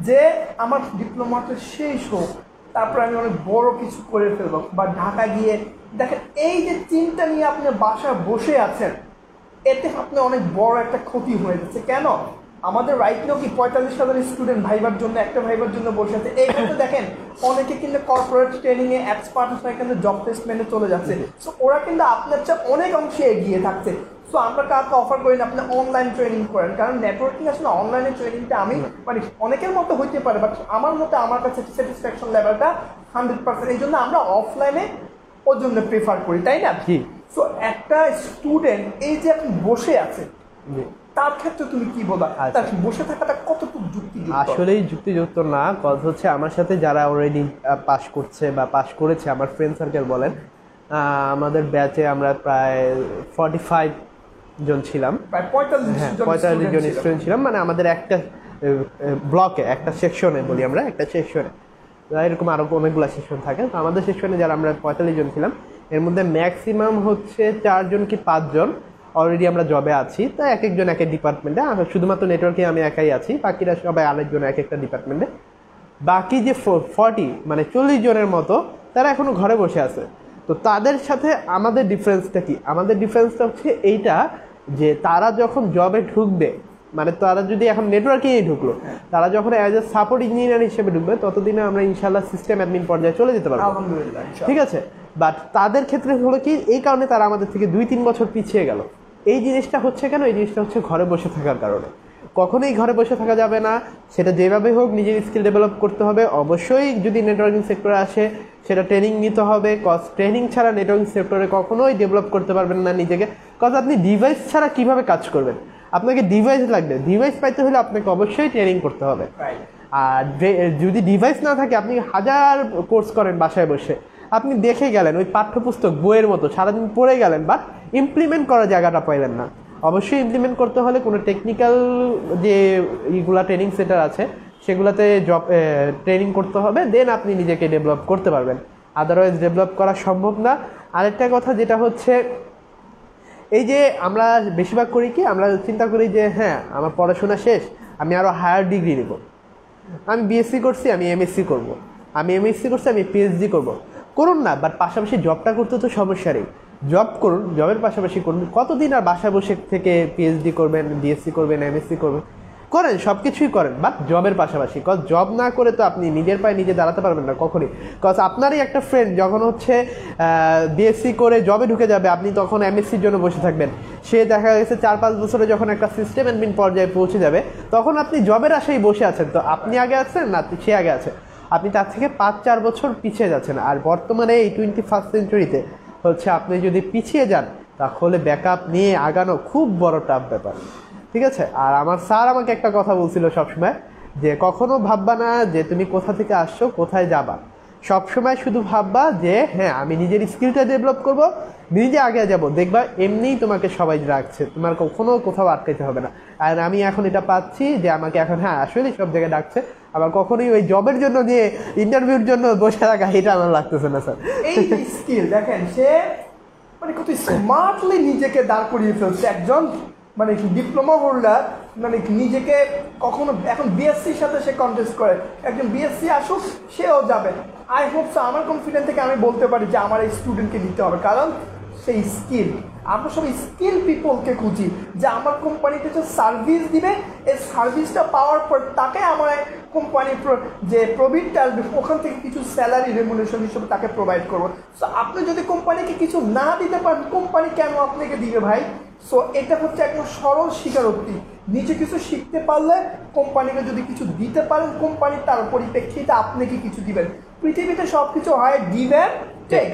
যে আমার ডিপ্লোমাটা শেষ হোক, তারপরে আমি অনেক বড় কিছু করে ফেলবো বা ঢাকা গিয়ে দেখেন, এই যে চিন্তা নিয়ে আপনি বাসায় বসে আছেন, এতে আপনি অনেক বড় একটা ক্ষতি হয়ে যাচ্ছে। কেন? আমাদের রাইট নাও কি 45,000 স্টুডেন্ট ভাইবার জন্য, একটা ভাইবার জন্য বসে আছে। এইখানে দেখেন অনেকে কিন্তু কর্পোরেট ট্রেনিংয়ে এক্সপার্ট হয়ে কিন্তু জব প্লেসমেন্টে চলে যাচ্ছে। সো ওরা কিন্তু আপনার চেয়ে অনেক অংশে এগিয়ে থাকছে। সো আমরা কাউকে অফার করি না আপনি অনলাইন ট্রেনিং করেন, কারণ নেটওয়ার্কিং আসলে অনলাইনে ট্রেনিংটা আমি মানে অনেকের মতো হইতে পারে, বাট আমার মতে আমার কাছে স্যাটিসফ্যাকশন লেভেলটা 100%। এই জন্য আমরা অফলাইনে ওর জন্য প্রেফার করি, তাই না? সো একটা স্টুডেন্ট এই যে আপনি বসে আছে, তার ক্ষেত্রে তুমি কি বলবা? তার বসে থাকাটা কতটুকু যুক্তিযুক্ত? আসলেই যুক্তিযুক্ত না। কজ হচ্ছে আমার সাথে যারা অলরেডি পাস করছে বা পাস করেছে, আমার ফ্রেন্ড সার্কেল বলেন, আমাদের ব্যাচে আমরা প্রায় 45 জন ছিলাম, প্রায় 45 জন স্টুডেন্ট ছিলাম। মানে আমাদের একটা ব্লকে, একটা সেকশনে বলি আমরা, একটা সেকশনে এরকম আরো অনেকগুলো সেকশন থাকে। তো আমাদের সেকশনে যারা আমরা 45 জন ছিলাম, এর মধ্যে ম্যাক্সিমাম হচ্ছে 4 জন কি 5 জন অলরেডি আমরা জবে আছি। তো এক একজন এক এক ডিপার্টমেন্টে, শুধুমাত্র নেটওয়ার্কে আমি একাই আছি, বাকিরা সবাই আরেকজন এক একটা ডিপার্টমেন্টে। বাকি যে 40 মানে 40 জনের মতো তারা এখনো ঘরে বসে আছে। তো তাদের সাথে আমাদের ডিফারেন্সটা কি? আমাদের ডিফারেন্সটা হচ্ছে এইটা যে তারা যখন জবে ঢুকবে মানে তারা যদি এখন নেটওয়ার্কিংয়ে ঢুকলো, তারা যখন অ্যাজ এ সাপোর্ট ইঞ্জিনিয়ার হিসেবে ঢুকবে ততদিনে আমরা ইনশাল্লাহ সিস্টেম অ্যাডমিন পর্যায়ে চলে যেতে পারবো, আলহামদুলিল্লাহ। ঠিক আছে। বাট তাদের ক্ষেত্রে হলো কি, এই কারণে তারা আমাদের থেকে 2-3 বছর পিছিয়ে গেল। এই জিনিসটা হচ্ছে কেন? এই জিনিসটা হচ্ছে ঘরে বসে থাকার কারণে। কখনোই ঘরে বসে থাকা যাবে না, সেটা যেভাবে হোক নিজের স্কিল ডেভেলপ করতে হবে। অবশ্যই যদি নেটওয়ার্কিং সেক্টরে আসে সেটা ট্রেনিং নিতে হবে, কজ ট্রেনিং ছাড়া নেটওয়ার্কিং সেক্টরে কখনোই ডেভেলপ করতে পারবেন না নিজেকে। কজ আপনি ডিভাইস ছাড়া কিভাবে কাজ করবেন? আপনাকে ডিভাইস লাগবে, ডিভাইস পাইতে হলে আপনাকে অবশ্যই ট্রেনিং করতে হবে। আর যদি ডিভাইস না থাকে, আপনি 1000 কোর্স করেন বাসায় বসে, আপনি দেখে গেলেন ওই পাঠ্যপুস্তক বইয়ের মতো সারাদিন পড়ে গেলেন, বাট ইমপ্লিমেন্ট করার জায়গাটা পাইলেন না। অবশ্যই ইমপ্লিমেন্ট করতে হলে কোনো টেকনিক্যাল যে এইগুলা ট্রেনিং সেন্টার আছে সেগুলোতে জব ট্রেনিং করতে হবে, দেন আপনি নিজেকে ডেভেলপ করতে পারবেন। আদারওয়াইজ ডেভেলপ করা সম্ভব না। আরেকটা কথা যেটা হচ্ছে, এই যে আমরা বেশিরভাগ করি কি, আমরা চিন্তা করি যে হ্যাঁ আমার পড়াশোনা শেষ, আমি আরও হায়ার ডিগ্রি নেব, আমি বিএসসি করছি আমি এমএসসি করব, আমি এমএসসি করছি আমি পিএইচডি করব। করুন না, বাট পাশাপাশি জবটা করতে তো সমস্যা নেই, জব করুন, জবের পাশাপাশি করুন। কতদিন আর বাসায় বসে থেকে পিএইচডি করবেন, বিএসসি করবেন, এমএসসি করবেন? করেন, সব কিছুই করেন, বাট জবের পাশাপাশি। কজ জব না করে তো আপনি নিজের পায়ে নিজে দাঁড়াতে পারবেন না কখনই। কজ আপনারই একটা ফ্রেন্ড যখন হচ্ছে বিএসসি করে জবে ঢুকে যাবে, আপনি তখন এমএসসির জন্য বসে থাকবেন। সে দেখা গেছে 4-5 বছরে যখন একটা সিস্টেম অ্যাডমিন পর্যায়ে পৌঁছে যাবে, তখন আপনি জবের আশায় বসে আছেন। তো আপনি আগে আছেন না সে আগে আছে? আপনি তার থেকে 5-4 বছর পিছিয়ে যাচ্ছেন। আর বর্তমানে এই 21st সেঞ্চুরিতে হচ্ছে আপনি যদি পিছিয়ে যান, তাহলে ব্যাকআপ নিয়ে আগানো খুব বড় টাফ ব্যাপার, ঠিক আছে। আর আমার স্যার আমাকে একটা কথা বলছিল সবসময়, যে কখনো ভাববা না যে তুমি কোথা থেকে আসছো কোথায় যাবা, সবসময় শুধু ভাববা যে হ্যাঁ আমি নিজের স্কিলটা ডেভেলপ করব, নিজে আগে যাব, দেখবা এমনিই তোমাকে সবাই রাখছে, তোমার কখনো কোথাও আটকাইতে হবে না। আর আমি এখন এটা পাচ্ছি যে আমাকে এখন হ্যাঁ আসলে সব জায়গায় ডাকছে, আবার কখনোই ওই জবের জন্য যে ইন্টারভিউর জন্য বসে থাকা এটা আমার লাগতেছে না স্যার। এই স্কিল দেখেন, সে মানে কত স্মার্টলি নিজেকে দাঁড় করিয়ে ফেলছে একজন মানে ডিপ্লোমা হোল্ডার, মানে নিজেকে কখনো এখন বিএসসির সাথে সে কন্টেস্ট করে, একজন বিএসসি আসুক সেও যাবে। আই হোপ সো, আমার কনফিডেন্ট থেকে আমি বলতে পারি যে আমার এই স্টুডেন্টকে নিতে হবে, কারণ সেই স্কিল, আমরা সব স্কিল পিপলকে খুঁজি যে আমার কোম্পানিতে যে সার্ভিস দিবে, এই সার্ভিসটা পাওয়ার পর তাকে আমার কোম্পানির যে প্রফিটটা আসবে ওখান থেকে কিছু স্যালারি রেমুনেশন হিসেবে তাকে প্রোভাইড করবো। সো আপনি যদি কোম্পানিকে কিছু না দিতে পারেন, কোম্পানি কেন আপনাকে দিবে ভাই? সো এটা হচ্ছে একদম সরল স্বীকারোক্তি। নিজে কিছু শিখতে পারলে কোম্পানিকে যদি কিছু দিতে পারেন, কোম্পানি তার পরিপ্রেক্ষিতে আপনাকে কিছু দিবেন। পৃথিবীতে সব কিছু হয় গিভ অ্যান্ড টেক।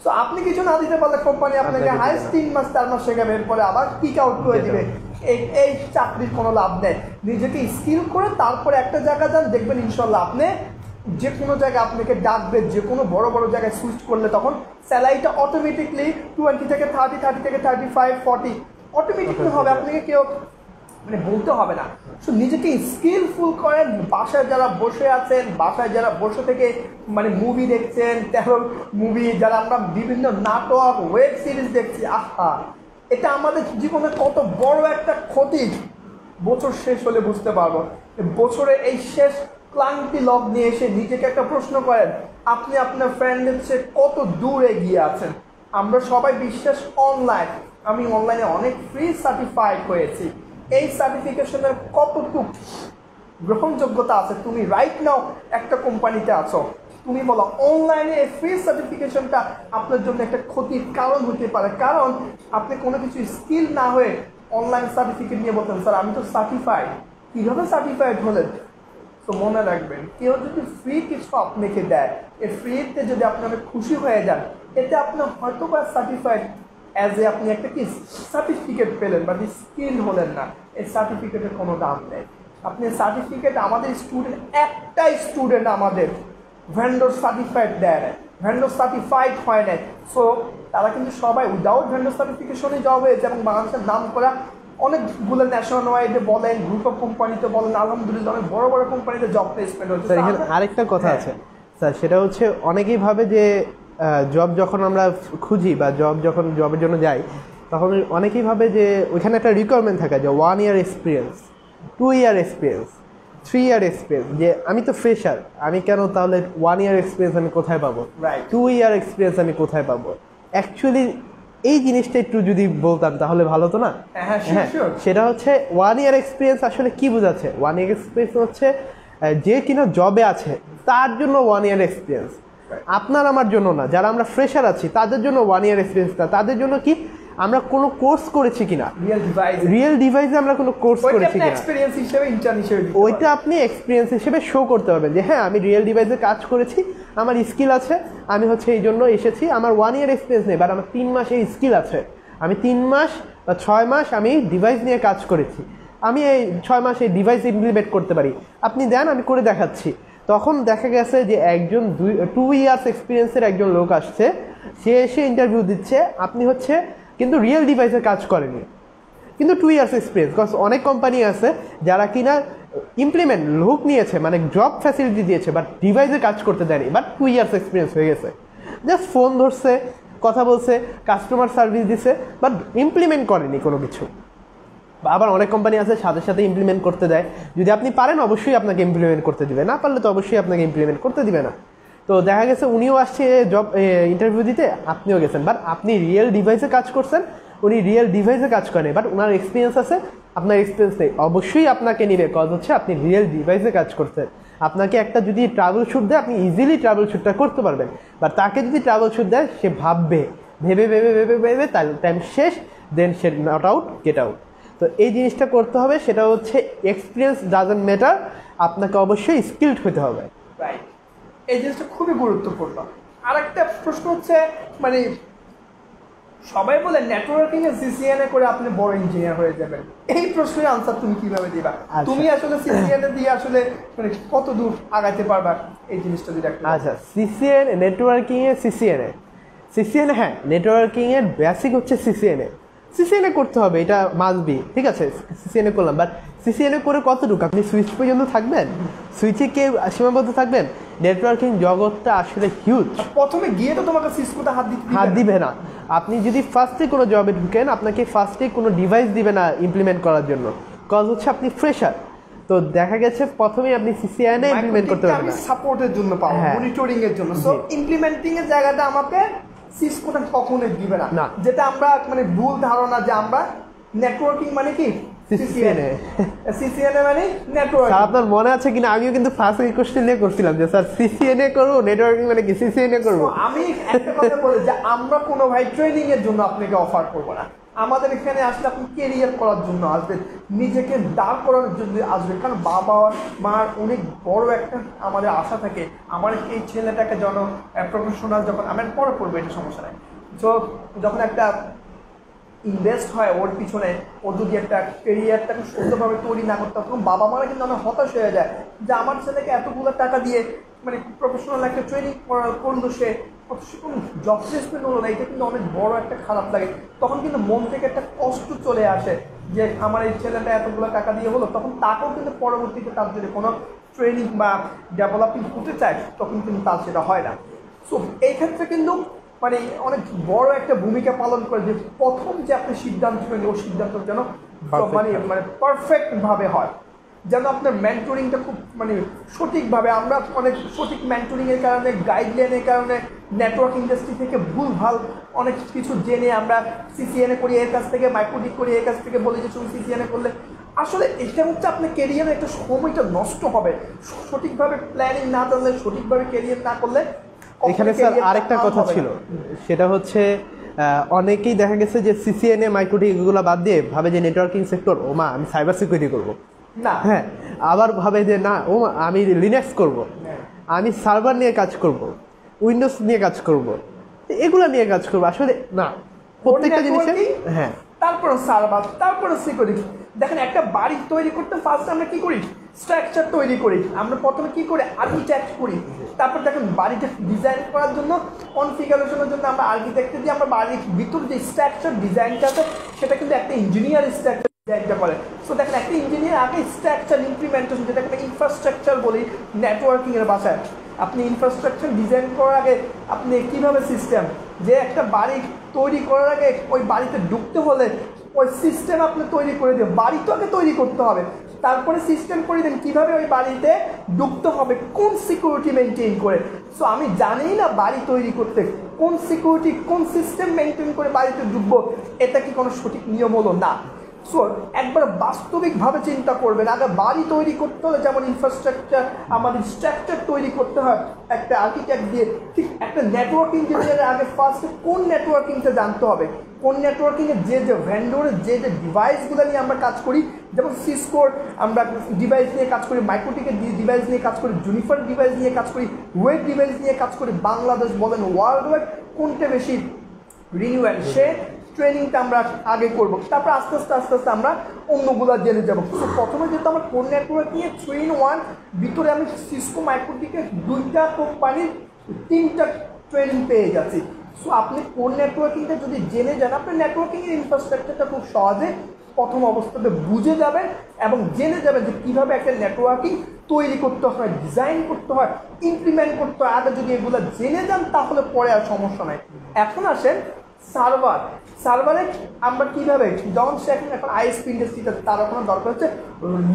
সো আপনি কিছু না দিতে পারলে কোম্পানি আপনাকে হাইস্ট 3 মাস 4 মাস শেখাবে, এরপরে আবার কিক আউট করে দিবে। এই চাকরির কোনো লাভ নেই। নিজেকে স্কিল করে তারপরে একটা জায়গা যান, দেখবেন ইনশাল্লাহ আপনি যে কোনো জায়গায় আপনাকে ডাকবে, যে কোনো বড় বড় জায়গায় সুইচ করলে তখন স্যালারিটা অটোমেটিকলি 20 থেকে 30, 30 থেকে 35, 40 অটোমেটিকলি হবে, আপনাকে কেউ মানে বলতে হবে না। সো নিজেকে স্কিলফুল করেন। বাসায় যারা বসে আছেন, বাসায় যারা বসে থেকে মানে মুভি দেখছেন, টেরর মুভি, যারা আমরা বিভিন্ন নাটক ওয়েব সিরিজ দেখছি, আহা এটা আমাদের জীবনে কত বড় একটা ক্ষতি। বছর শেষ হলে বুঝতে পারবো। বছরে এই শেষ ক্লান্তি লগ নিয়ে এসে নিজেকে একটা প্রশ্ন করেন, আপনি আপনার ফ্রেন্ডের চেয়ে কত দূর এগিয়ে আছেন? আমরা সবাই বিশ্বাস অনলাইন, আমি অনলাইনে অনেক ফ্রি সার্টিফাইড হয়েছি। এই সার্টিফিকেশনের কতটুকু গ্রহণযোগ্যতা আছে? তুমি রাইট নাও একটা কোম্পানিতে আছো, তুমি বলো অনলাইনে এই ফ্রি সার্টিফিকেশনটা আপনার জন্য একটা ক্ষতির কারণ হতে পারে, কারণ আপনি কোনো কিছু স্কিল না হয়ে অনলাইন সার্টিফিকেট নিয়ে বলতেন স্যার আমি তো সার্টিফাইড। কীভাবে সার্টিফাইড হলেন? তো মনে রাখবেন, কেউ যদি ফ্রি কিছু আপনাকে দেয়, এই ফ্রিতে যদি আপনি অনেক খুশি হয়ে যান, এতে আপনার হয়তো বা সার্টিফাইড অ্যাজ এ আপনি একটা কি সার্টিফিকেট পেলেন, বাট স্কিল হলেন না, এই সার্টিফিকেটের কোনো দাম নেই। আপনি সার্টিফিকেট, আমাদের স্টুডেন্ট একটাই স্টুডেন্ট আমাদের ভেন্ডর সার্টিফাইড দেয় না, ভেন্ডর সার্টিফাইড হয় না। সো তারা কিন্তু সবাই উইদাউট ভেন্ডর সার্টিফিকেশনে জব হয়েছে, এবং বাংলাদেশের নাম করা অনেকগুলো ন্যাশনাল ওয়াইডে বলেন, গ্রুপ অফ কোম্পানিতে বলেন, আলহামদুলিল্লাহ অনেক বড় বড় কোম্পানিতে জব প্লেসমেন্ট হচ্ছে। স্যার এখানে আরেকটা কথা আছে স্যার, সেটা হচ্ছে অনেকেই ভাবে যে জব যখন আমরা খুঁজি বা যখন জবের জন্য যাই, তখন অনেকেই ভাবে যে ওইখানে একটা রিকোয়ারমেন্ট থাকে যে 1 year experience, 2 year experience, 3 year experience, যে আমি তো ফ্রেশার, আমি কেন তাহলে 1 year এক্সপিরিয়েন্স আমি কোথায় পাবো, 2 year এক্সপিরিয়েন্স আমি কোথায় পাবো? অ্যাকচুয়ালি এই জিনিসটা একটু যদি বলতাম তাহলে ভালো হতো না। হ্যাঁ, সেটা হচ্ছে 1 ইয়ার এক্সপিরিয়েন্স আসলে কি বোঝাচ্ছে। 1 ইয়ার এক্সপিরিয়েন্স হচ্ছে যে কিনা জবে আছে তার জন্য 1 ইয়ার এক্সপিরিয়েন্স, আপনার আমার জন্য না। যারা আমরা ফ্রেশার আছি তাদের জন্য 1 ইয়ার এক্সপিরিয়েন্স না, তাদের জন্য কি আমরা কোনো কোর্স করেছি কিনা, রিয়েল ডিভাইসে আমরা কোনো কোর্স করেছি কিনা, ওইটা আপনি এক্সপিরিয়েন্স হিসেবে শো করতে পারবেন যে হ্যাঁ আমি রিয়েল ডিভাইসে কাজ করেছি, আমার স্কিল আছে, আমি হচ্ছে এই জন্য এসেছি। আমার 1 ইয়ার এক্সপিরিয়েন্স নেই, বাট আমার 3 মাসে স্কিল আছে, আমি 3 মাস বা 6 মাস আমি ডিভাইস নিয়ে কাজ করেছি, আমি এই 6 মাসে ডিভাইস ইমপ্লিমেন্ট করতে পারি, আপনি দেন আমি করে দেখাচ্ছি। তখন দেখা গেছে যে একজন 2 ইয়ার্স এক্সপিরিয়েন্সের একজন লোক আসছে, সে এসে ইন্টারভিউ দিচ্ছে, আপনি হচ্ছে কিন্তু রিয়েল ডিভাইসে কাজ করেনি, কিন্তু 2 ইয়ার্স এক্সপিরিয়েন্স। বিকজ অনেক কোম্পানি আছে যারা কিনা ইমপ্লিমেন্ট লোক নিয়েছে, মানে জব ফ্যাসিলিটি দিয়েছে, বাট ডিভাইসে কাজ করতে দেয়নি, বাট 2 ইয়ার্স এক্সপিরিয়েন্স হয়ে গেছে, জাস্ট ফোন ধরছে, কথা বলছে, কাস্টমার সার্ভিস দিছে, বাট ইমপ্লিমেন্ট করেনি কোনো কিছু। আবার অনেক কোম্পানি আছে সাথে সাথে ইমপ্লিমেন্ট করতে দেয়, যদি আপনি পারেন অবশ্যই আপনাকে ইমপ্লিমেন্ট করতে দিবে, না পারলে তো অবশ্যই আপনাকে ইমপ্লিমেন্ট করতে দিবে না। তো দেখা গেছে উনিও আসছে জব ইন্টারভিউ দিতে, আপনিও গেছেন, বাট আপনি রিয়েল ডিভাইসে কাজ করছেন, উনি রিয়েল ডিভাইসে কাজ করেন, বাট ওনার এক্সপিরিয়েন্স আছে, আপনার এক্সপিরিয়েন্স নেই, অবশ্যই আপনাকে নিবে, কজ হচ্ছে আপনি রিয়েল ডিভাইসে কাজ করছেন। আপনাকে একটা যদি ট্রাভেল শুট দেয় আপনি ইজিলি ট্রাভেল শুটটা করতে পারবেন, বা তাকে যদি ট্রাভেল শুট দেয় সে ভাববে, ভেবে ভেবে ভেবে ভেবে তার টাইম শেষ, দেন সে নট আউট গেট আউট। তো এই জিনিসটা করতে হবে, সেটা হচ্ছে এক্সপিরিয়েন্স ডাজন্ট ম্যাটার, আপনাকে অবশ্যই স্কিলড হতে হবে। রাইট, এই জিনিসটা খুবই গুরুত্বপূর্ণ। আর একটা প্রশ্ন হচ্ছে, মানে সবাই বলে নেটওয়ার্কিং এ সিসিএনএ করে আপনি বড় ইঞ্জিনিয়ার হয়ে যাবেন, এই প্রশ্নের আনসার তুমি কিভাবে দিবা? তুমি আসলে সিসিএনএ দিয়ে আসলে মানে কত দূর আগাইতে পারবা, এই জিনিসটা যদি একটা। আচ্ছা, সিসিএনএ নেটওয়ার্কিং এ সিসিএনএ হ্যাঁ, নেটওয়ার্কিং এর বেসিক হচ্ছে সিসিএনএ করতে হবে, এটা মাস্ট বি, ঠিক আছে। সিসিএনএ করলাম, বাট সিসিএনএ করে কতটুকু? আপনি সুইচ পর্যন্ত থাকবেন, সুইচে কে সীমাবদ্ধ থাকবেন? নেটওয়ার্কিং জগৎটা আসলে হিউজ। প্রথমে গিয়ে তো তোমাকে সিসকোতে হাত দিবে না। আপনি যদি ফার্স্টে কোনো জবে ঢুকেন, আপনাকে ফার্স্টে কোনো ডিভাইস দিবে না ইমপ্লিমেন্ট করার জন্য, কজ হচ্ছে আপনি ফ্রেশার। তো দেখা গেছে প্রথমেই আপনি সিসিএনএ ইমপ্লিমেন্ট করতে পারবেন না, সাপোর্টের জন্য পাবো, মনিটরিং এর জন্য। সো ইমপ্লিমেন্টিং এর জায়গাটা আমাকে সিসকোটা কখনোই দিবে না, যেটা আমরা মানে ভুল ধারণা যে আমরা নেটওয়ার্কিং মানে কি সিসিএনএ মানে নেটওয়ার্কিং। আপনার মনে আছে কিনা, আমিও কিন্তু ফার্স্ট কোশ্চেন নিয়ে করছিলাম যে স্যার সিসিএনএ করবো, নেটওয়ার্কিং মানে কি সিসিএনএ করবো। আমি একটা কথা বলি যে আমরা কোনো ভাই ট্রেনিং এর জন্য আপনাকে অফার করবো না, আমাদের এখানে আসলে আপনি কেরিয়ার করার জন্য আসবেন, নিজেকে দাঁড় করানোর জন্য আসবেন। কারণ বাবা মার অনেক বড় একটা আমাদের আশা থাকে, আমার এই ছেলেটাকে যেন প্রফেশনাল, যখন আমার পরে পড়বে এটা সমস্যা নেই, তো যখন একটা ইনভেস্ট হয় ওর পিছনে, ও যদি একটা কেরিয়ারটাকে সুন্দরভাবে তৈরি না করতে, তখন বাবা মারা কিন্তু অনেক হতাশ হয়ে যায় যে আমার ছেলেকে এতগুলো টাকা দিয়ে মানে প্রফেশনাল একটা ট্রেনিং করলো, সে কোনো জব প্লেসমেন্ট হলো না, এটা কিন্তু অনেক বড় একটা খারাপ লাগে। তখন কিন্তু মন থেকে একটা কষ্ট চলে আসে যে আমার এই ছেলেটা এতগুলো টাকা দিয়ে হলো, তখন তাকেও কিন্তু পরবর্তীতে তার যদি কোনো ট্রেনিং বা ডেভেলপিং হতে চায় তখন কিন্তু তার সেটা হয় না। সো এই ক্ষেত্রে কিন্তু মানে অনেক বড় একটা ভূমিকা পালন করে যে প্রথম যে আপনি সিদ্ধান্ত নেবেন, ওই সিদ্ধান্ত যেন মানে পারফেক্টভাবে হয়, যেন আপনার মেন্টরিংটা খুব মানে সঠিকভাবে, আমরা অনেক সঠিক মেন্টরিংয়ের কারণে, গাইডলাইনের কারণে নেটওয়ার্ক ইন্ডাস্ট্রি থেকে ভুলভাল অনেক কিছু জেনে আমরা সিসিএনএ করি এর কাছ থেকে, মাইক্রোডিক করি এর কাছ থেকে, বলি যে তুমি সিসিএনএ করলে আসলে এটা হচ্ছে আপনার কেরিয়ারে একটা সময়টা নষ্ট হবে, সঠিকভাবে প্ল্যানিং না জানলে, সঠিকভাবে কেরিয়ার না করলে। এখানে স্যার আরেকটা কথা ছিল, সেটা হচ্ছে অনেকেই দেখা গেছে যে সিসিএনএ মাইক্রোটিক এগুলো বাদ দিয়ে ভাবে যে নেটওয়ার্কিং সেক্টর, ও মা আমি সাইবার সিকিউরিটি করবো না, হ্যাঁ, আবার ভাবে যে না ও আমি লিনাক্স করব, আমি সার্ভার নিয়ে কাজ করব, উইন্ডোজ নিয়ে কাজ করব, এগুলো নিয়ে কাজ করবো। আসলে না, প্রত্যেকটা জিনিসের হ্যাঁ, তারপরে সার্ভার, তারপরে সিকিউরিটি। দেখেন একটা বাড়ি তৈরি করতে ফার্স্ট আমরা কি করি? স্ট্রাকচার তৈরি করি, আমরা প্রথমে কি করি? আর্কিটেক্ট করি। তারপর দেখেন বাড়িটা ডিজাইন করার জন্য, কনফিগারেশনের জন্য আমরা আর্কিটেক্টে দিয়ে আমরা বাড়ির ভিতর যে স্ট্রাকচার ডিজাইনটা আছে সেটা কিন্তু একটা ইঞ্জিনিয়ার স্ট্রাকচার ডিজাইনটা করে। সো দেখেন একটা ইঞ্জিনিয়ার আগে স্ট্রাকচার ইমপ্লিমেন্টেশন, যেটাকে আমরা ইনফ্রাস্ট্রাকচার বলি নেটওয়ার্কিংয়ের ভাষায়, আপনি ইনফ্রাস্ট্রাকচার ডিজাইন করার আগে আপনি কীভাবে সিস্টেম, যে একটা বাড়ি তৈরি করার আগে ওই বাড়িতে ঢুকতে হলে ওই সিস্টেম আপনি তৈরি করে দিয়ে বাড়ি তো আগে তৈরি করতে হবে, তারপরে সিস্টেম করে দেন কীভাবে ওই বাড়িতে ঢুকতে হবে, কোন সিকিউরিটি মেনটেন করে। সো আমি জানি না বাড়ি তৈরি করতে কোন সিকিউরিটি কোন সিস্টেম মেনটেন করে বাড়িতে ঢুকবো, এটা কি কোনো সঠিক নিয়ম হলো না। সো একবার বাস্তবিকভাবে চিন্তা করবেন, আগে বাড়ি তৈরি করতে হলে যেমন ইনফ্রাস্ট্রাকচার আমাদের স্ট্রাকচার তৈরি করতে হয় একটা আর্কিটেক্ট দিয়ে, ঠিক একটা নেটওয়ার্ক ইঞ্জিনিয়ারের আগে ফার্স্টে কোন নেটওয়ার্কিংটা জানতে হবে, কোন নেটওয়ার্কিংয়ে যে ভেন্ডরের যে ডিভাইসগুলো নিয়ে আমরা কাজ করি, যেমন সিসকোর আমরা ডিভাইস নিয়ে কাজ করি, মাইক্রোটিকের ডিভাইস নিয়ে কাজ করি, জুনিফার ডিভাইস নিয়ে কাজ করি, ওয়েব ডিভাইস নিয়ে কাজ করি, বাংলাদেশ বলেন ওয়ার্ল্ড ওয়াইড কোনটা বেশি রিনিউয়াল, সে ট্রেনিংটা আমরা আগে করবো, তারপর আস্তে আস্তে আমরা অন্যগুলো জেনে যাবো। তো প্রথমে যেহেতু আমার কোর নেটওয়ার্ক নিয়ে 3-in-1 ভিতরে আমি সিসকো মাইক্রোটিকের 2টা কোম্পানির 3টা ট্রেনিং পেয়ে যাচ্ছি। সো আপনি কোর নেটওয়ার্কিংটা যদি জেনে যান, আপনার নেটওয়ার্কিংয়ের ইনফ্রাস্ট্রাকচারটা খুব সহজে প্রথম অবস্থাতে বুঝে যাবেন এবং জেনে যাবেন যে কীভাবে একটা নেটওয়ার্কিং তৈরি করতে হয়, ডিজাইন করতে হয়, ইমপ্লিমেন্ট করতে হয়। আগে যদি এগুলো জেনে যান তাহলে পরে আর সমস্যা নাই। এখন আসেন সার্ভারে আমরা কীভাবে, যেমন সে এখন আইএসপি ইন্ডাস্ট্রিতে তার ওখানে দরকার হচ্ছে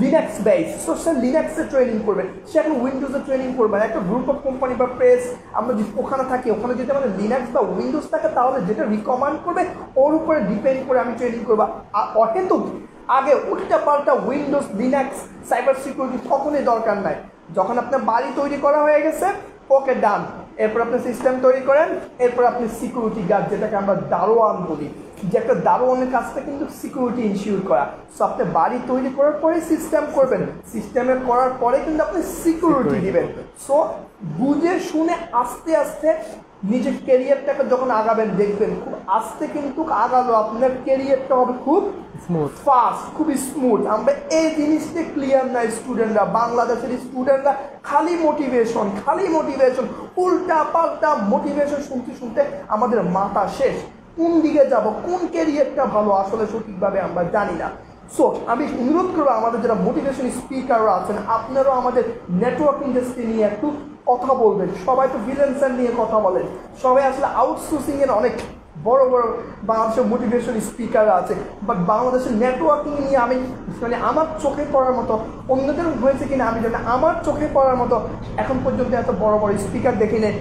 লিনাক্স বেস, সো সে লিনাক্সে ট্রেনিং করবে, সে এখন উইন্ডোজে ট্রেনিং করবে। একটা গ্রুপ অফ কোম্পানি বা প্রেস আমরা যদি ওখানে থাকি, ওখানে যদি আমাদের লিনাক্স বা উইন্ডোজ থাকে তাহলে যেটা রিকমেন্ড করবে ওর উপরে ডিপেন্ড করে আমি ট্রেনিং করবো। অহেতুক আগে উল্টা পাল্টা উইন্ডোজ লিনাক্স সাইবার সিকিউরিটি কখনোই দরকার নাই। যখন আপনার বাড়ি তৈরি করা হয়ে গেছে, ওকে ডান, এরপর আপনি সিস্টেম তৈরি করেন, এরপর আপনি সিকিউরিটি গার্ড যেটাকে আমরা দারোয়ান বলি, যে একটা দারোয়ানের কাজটা কিন্তু সিকিউরিটি ইনশিওর করা। সো আপনি বাড়ি তৈরি করার পরে সিস্টেম করবেন, সিস্টেমে করার পরে কিন্তু আপনি সিকিউরিটি দিবেন। সো বুঝে শুনে আস্তে আস্তে নিজের ক্যারিয়ারটাকে যখন আগাবেন দেখবেন খুব আস্তে কিন্তু আগালো আপনার ক্যারিয়ারটা হবে খুব স্মুথ, ফাস্ট, খুবই স্মুথ। আমরা এই জিনিসটা ক্লিয়ার না স্টুডেন্টরা, বাংলাদেশের স্টুডেন্টরা খালি মোটিভেশন, উল্টা পাল্টা মোটিভেশন শুনতে আমাদের মাথা শেষ। কোন দিকে যাব, কোন ক্যারিয়ারটা ভালো আসলে সঠিকভাবে আমরা জানি না। সো আমি অনুরোধ করবো আমাদের যারা মোটিভেশন স্পিকাররা আছেন, আপনারাও আমাদের নেটওয়ার্ক ইন্ডাস্ট্রি নিয়ে একটু কথা বলবেন। সবাই তো ফ্রিল্যান্সার নিয়ে কথা বলেন, সবাই আসলে আউটসোর্সিংয়ের অনেক বড় বাংলাদেশের মোটিভেশন স্পিকার আছে, বাট বাংলাদেশের নেটওয়ার্কিং নিয়ে আমি মানে আমার চোখে পড়ার মতো, অন্যদের হয়েছে কিনা আমি জানি, আমার চোখে পড়ার মতো এখন পর্যন্ত এত বড় স্পিকার দেখি নেই।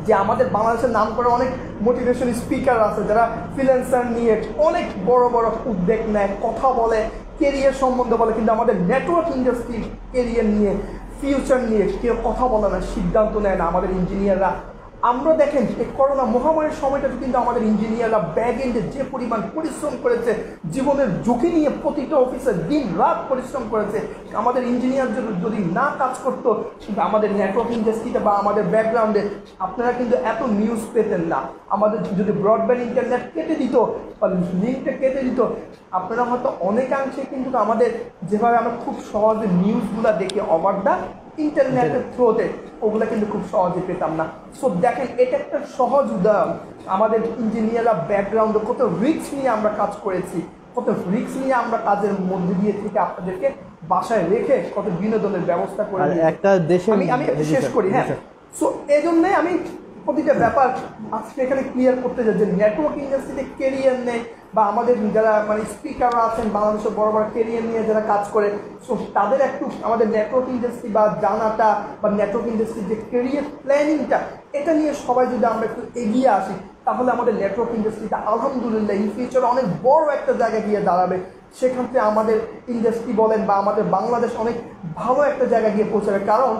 যে আমাদের বাংলাদেশের নাম করে অনেক মোটিভেশন স্পিকার আছে যারা ফ্রিল্যান্সার নিয়ে অনেক বড় উদ্যোগ নেয়, কথা বলে, কেরিয়ার সম্বন্ধে বলে, কিন্তু আমাদের নেটওয়ার্ক ইন্ডাস্ট্রি কেরিয়ার নিয়ে, ফিউচার নিয়ে কেউ কথা বলে না, সিদ্ধান্ত নেয় না আমাদের ইঞ্জিনিয়াররা। আমরা দেখেন এই করোনা মহামারীর সময়টাতে কিন্তু আমাদের ইঞ্জিনিয়াররা ব্যাক এন্ডে যে পরিমাণ পরিশ্রম করেছে, জীবনের ঝুঁকি নিয়ে প্রতিটা অফিসে দিন রাত পরিশ্রম করেছে। আমাদের ইঞ্জিনিয়ার যদি না কাজ করতো আমাদের নেটওয়ার্ক ইন্ডাস্ট্রিতে বা আমাদের ব্যাকগ্রাউন্ডে, আপনারা কিন্তু এত নিউজ পেতেন না। আমাদের যদি ব্রডব্যান্ড ইন্টারনেট কেটে দিত বা লিঙ্কটা কেটে দিত, আপনারা হয়তো অনেকাংশে কিন্তু আমাদের যেভাবে আমরা খুব সহজে নিউজগুলো দেখি ওভার দ্য ইন্টারনেটের থ্রুতে, ওগুলো কিন্তু খুব সহজে পেতাম না। সো দেখেন এটা একটা সহজ উদাহরণ, আমাদের ইঞ্জিনিয়াররা ব্যাকগ্রাউন্ডে কত রিস্ক নিয়ে আমরা কাজ করেছি, কত রিস্ক নিয়ে আমরা কাজের মধ্যে দিয়ে থেকে আপনাদেরকে বাসায় রেখে কত বিনোদনের ব্যবস্থা করে একটা দেশে। আমি শেষ করি, হ্যাঁ। সো এই জন্যই আমি প্রতিটা ব্যাপার আজকে এখানে ক্লিয়ার করতে চাই যে নেটওয়ার্ক ইন্ডাস্ট্রিতে কেরিয়ার নেই বা আমাদের যারা মানে স্পিকাররা আছেন বাংলাদেশের বড় কেরিয়ার নিয়ে যারা কাজ করে, সো তাদের একটু আমাদের নেটওয়ার্ক ইন্ডাস্ট্রি বা জানাটা বা নেটওয়ার্ক ইন্ডাস্ট্রির যে কেরিয়ার প্ল্যানিংটা, এটা নিয়ে সবাই যদি আমরা একটু এগিয়ে আসি তাহলে আমাদের নেটওয়ার্ক ইন্ডাস্ট্রিটা আলহামদুলিল্লাহ ইন ফিউচারে অনেক বড় একটা জায়গায় গিয়ে দাঁড়াবে। সেখান থেকে আমাদের ইন্ডাস্ট্রি বলেন বা আমাদের বাংলাদেশ অনেক ভালো একটা জায়গায় গিয়ে পৌঁছাবে। কারণ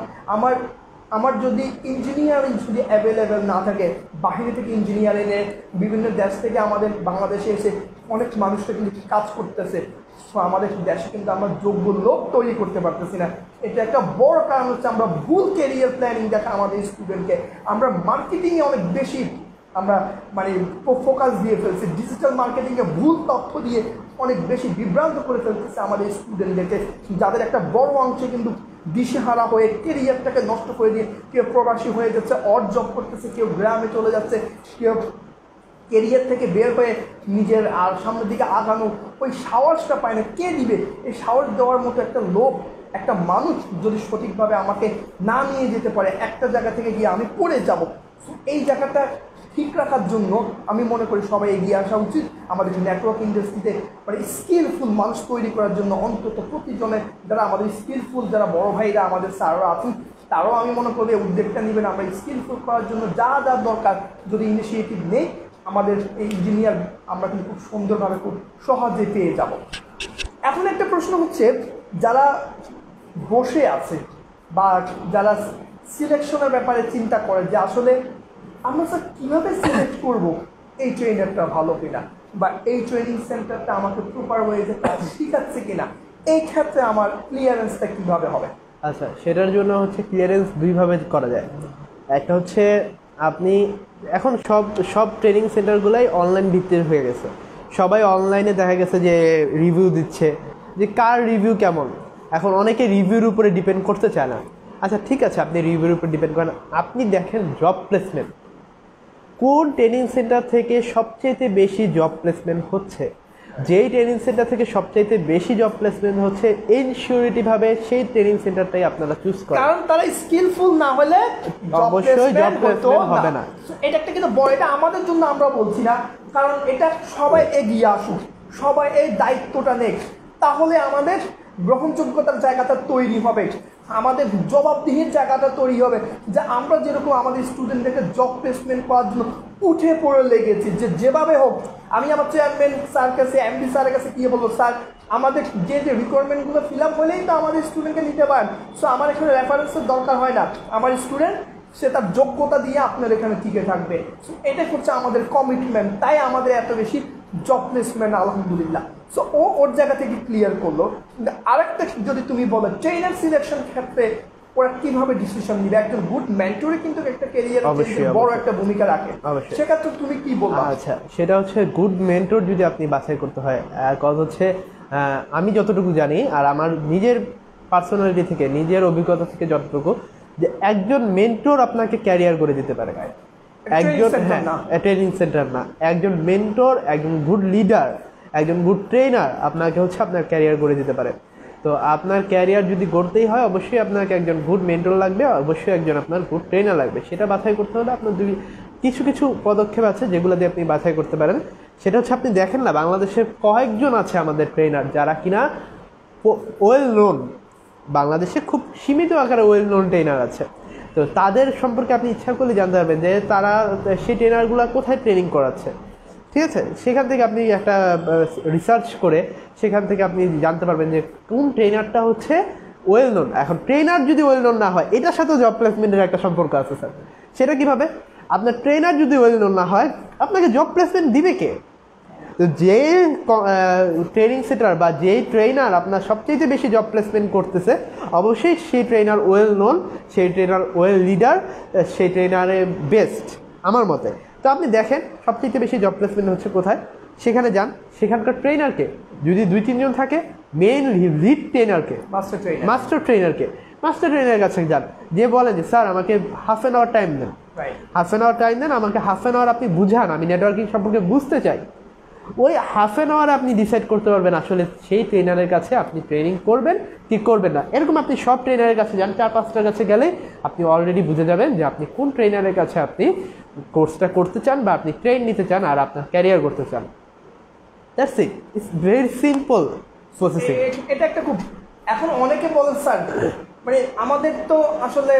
আমার যদি ইঞ্জিনিয়ারিং যদি অ্যাভেলেবেল না থাকে, বাহিরে থেকে ইঞ্জিনিয়ার এনে বিভিন্ন দেশ থেকে আমাদের বাংলাদেশে এসে অনেক মানুষটা কিন্তু কাজ করতেছে, সো আমাদের দেশে কিন্তু আমরা যোগ্য লোক তৈরি করতে পারতেছি না। এটা একটা বড় কারণ হচ্ছে আমরা ভুল ক্যারিয়ার প্ল্যানিং দেখা আমাদের স্টুডেন্টকে, আমরা মার্কেটিংয়ে অনেক বেশি আমরা মানে ফোকাস দিয়ে ফেলছি, ডিজিটাল মার্কেটিংয়ে ভুল তথ্য দিয়ে অনেক বেশি বিভ্রান্ত করে ফেলতেছে আমাদের স্টুডেন্টদেরকে, যাদের একটা বড় অংশে কিন্তু দিশেহারা হয়ে কেরিয়ারটাকে নষ্ট করে দিয়ে কেউ প্রবাসী হয়ে যাচ্ছে, অড জব করতেছে, কেউ গ্রামে চলে যাচ্ছে, কেউ কেরিয়ার থেকে বের হয়ে নিজের আর সামনের দিকে আগানো ওই সাহসটা পায় না। কে দিবে এই সাহস দেওয়ার মতো একটা লোক, একটা মানুষ যদি সঠিকভাবে আমাকে না নিয়ে যেতে পারে একটা জায়গা থেকে গিয়ে আমি পড়ে যাব, এই জায়গাটা ঠিক রাখার জন্য আমি মনে করি সবাই এগিয়ে আসা উচিত। আমাদের নেটওয়ার্ক ইন্ডাস্ট্রিতে মানে স্কিলফুল মানুষ তৈরি করার জন্য অন্তত প্রতিজনের যারা আমাদের স্কিলফুল যারা বড় ভাইরা আমাদের স্যাররা আছেন তারাও আমি মনে করি উদ্যোগটা নেবেন আমরা স্কিলফুল করার জন্য যা যা দরকার যদি ইনিশিয়েটিভ নেই আমাদের এই ইঞ্জিনিয়ার আমরা কিন্তু খুব সুন্দরভাবে খুব সহজে পেয়ে যাব। এখন একটা প্রশ্ন হচ্ছে যারা বসে আছে বা যারা সিলেকশনের ব্যাপারে চিন্তা করে যে আসলে আমরা স্যার কীভাবে সিলেক্ট করবো এই ট্রেনারটা ভালো কিনা বা এই ট্রেনিং সেন্টারটা আমাকে প্রপার ওয়েতে কাজ শিখাচ্ছে কিনা, এই ক্ষেত্রে আমার ক্লিয়ারেন্সটা কীভাবে হবে? আচ্ছা, সেটার জন্য হচ্ছে ক্লিয়ারেন্স দুইভাবে করা যায়। একটা হচ্ছে আপনি এখন সব ট্রেনিং সেন্টারগুলাই অনলাইন ভিত্তিক হয়ে গেছে, সবাই অনলাইনে দেখা গেছে যে রিভিউ দিচ্ছে যে কার রিভিউ কেমন। এখন অনেকে রিভিউর উপরে ডিপেন্ড করতে চায় না। আচ্ছা ঠিক আছে, আপনি রিভিউর উপর ডিপেন্ড করেন, আপনি দেখেন জব প্লেসমেন্ট কোন ট্রেনিং সেন্টার থেকে সবচেয়ে বেশি জব প্লেসমেন্ট হচ্ছে। যেই ট্রেনিং সেন্টার থেকে সবচাইতে বেশি জব প্লেসমেন্ট হচ্ছে ইনসিওরিটি ভাবে সেই ট্রেনিং সেন্টারটাই আপনারা চুজ করেন, কারণ তারা স্কিলফুল না হলে অবশ্যই জব প্লেসমেন্ট হবে না। এটা একটা কিন্তু বড়, এটা আমাদের জন্য আমরা বলছি না, কারণ এটা সবাই এগিয়ে আসুক, সবাই এই দায়িত্বটা নেক, তাহলে আমাদের গ্রহণযোগ্যতার জায়গাটা তৈরি হবে, আমাদের জবাবদিহির জায়গাটা তৈরি হবে। যে আমরা যেরকম আমাদের স্টুডেন্টদেরকে জব প্লেসমেন্ট করার জন্য উঠে পড়ে লেগেছি, যে যেভাবে হোক। আমি আমার চেয়ারম্যান স্যার কাছে এমডি স্যারের কাছে গিয়ে বলবো স্যার আমাদের যে রিকোয়ারমেন্টগুলো ফিল আপ হলেই তো আমাদের স্টুডেন্টকে নিতে পারেন, সো আমার এখানে রেফারেন্সের দরকার হয় না, আমার স্টুডেন্ট সে তার যোগ্যতা দিয়ে আপনার এখানে টিকে থাকবে। সো এটা হচ্ছে আমাদের কমিটমেন্ট, তাই আমাদের এত বেশি জব প্লেসমেন্ট আলহামদুলিল্লাহ। সো ওর জায়গা থেকে ক্লিয়ার করলো। আরেকটা যদি তুমি বলো ট্রেনার সিলেকশন ক্ষেত্রে ওরা কিভাবে ডিসিশন নিবে, একজন গুড মেন্টরে কিন্তু একটা ক্যারিয়ারে বড় একটা ভূমিকা রাখে, সেক্ষেত্রে তুমি কি বলবো? আচ্ছা, সেটা হচ্ছে গুড মেন্টর যদি আপনি বাছাই করতে হয়, কাজ হচ্ছে আমি যতটুকু জানি আর আমার নিজের পার্সোনালিটি থেকে নিজের অভিজ্ঞতা থেকে যতটুকু, যে একজন মেন্টর আপনাকে ক্যারিয়ার করে দিতে পারে, একজন ট্রেনিং সেন্টার না, একজন মেন্টর, একজন গুড লিডার, একজন গুড ট্রেনার আপনাকে হচ্ছে আপনার ক্যারিয়ার করে দিতে পারে। তো আপনার ক্যারিয়ার যদি গড়তেই হয় অবশ্যই আপনাকে একজন গুড মেন্টর লাগবে, অবশ্যই একজন আপনার গুড ট্রেনার লাগবে। সেটা বাছাই করতে হলে আপনার কিছু পদক্ষেপ আছে যেগুলো দিয়ে আপনি বাছাই করতে পারেন। সেটা হচ্ছে আপনি দেখেন না বাংলাদেশে কয়েকজন আছে আমাদের ট্রেনার যারা কিনা ওয়েল নোন, বাংলাদেশে খুব সীমিত আকারে ওয়েল নোন ট্রেনার আছে। তো তাদের সম্পর্কে আপনি ইচ্ছা করলে জানতে পারবেন যে তারা সেই ট্রেনারগুলো কোথায় ট্রেনিং করাচ্ছে, ঠিক আছে? সেখান থেকে আপনি একটা রিসার্চ করে সেখান থেকে আপনি জানতে পারবেন যে কোন ট্রেনারটা হচ্ছে ওয়েল নোন। এখন ট্রেনার যদি ওয়েল নোন না হয়, এটার সাথেও জব প্লেসমেন্টের একটা সম্পর্ক আছে স্যার। সেটা কীভাবে? আপনার ট্রেনার যদি ওয়েল নোন না হয় আপনাকে জব প্লেসমেন্ট দিবে কে? তো যে ট্রেনিং সেন্টার বা যেই ট্রেনার আপনার সবচেয়ে বেশি জব প্লেসমেন্ট করতেছে অবশ্যই সেই ট্রেনার ওয়েল নোন, সেই ট্রেনার ওয়েল লিডার, সেই ট্রেনারে বেস্ট আমার মতে। তো আপনি দেখেন সবচেয়ে বেশি জব প্লেসমেন্ট হচ্ছে কোথায়, সেখানে যান। সেখানকার ট্রেনারকে যদি 2-3 জন থাকে, মেইন লিড ট্রেনারকে, মাস্টার ট্রেনারের কাছে যান, যে বলেন যে স্যার আমাকে হাফ অ্যান আওয়ার টাইম দেন, আমাকে হাফ অ্যান আওয়ার আপনি বুঝান, আমি নেটওয়ার্কিং সম্পর্কে বুঝতে চাই। ওই হাফ অ্যান আওয়ার আপনি ডিসাইড করতে পারবেন আসলে সেই ট্রেনারের কাছে আপনি ট্রেনিং করবেন কি করবেন না। এরকম আপনি সব ট্রেনারের কাছে যান, 4-5টার কাছে গেলে আপনি অলরেডি বুঝে যাবেন যে আপনি কোন ট্রেনারের কাছে আপনি কোর্সটা করতে চান বা আপনি ট্রেন নিতে চান আর আপনার ক্যারিয়ার করতে চান। That's it, it's very simple processing. এটা একটা খুব, এখন অনেকে বলেন স্যার মানে আমাদের তো আসলে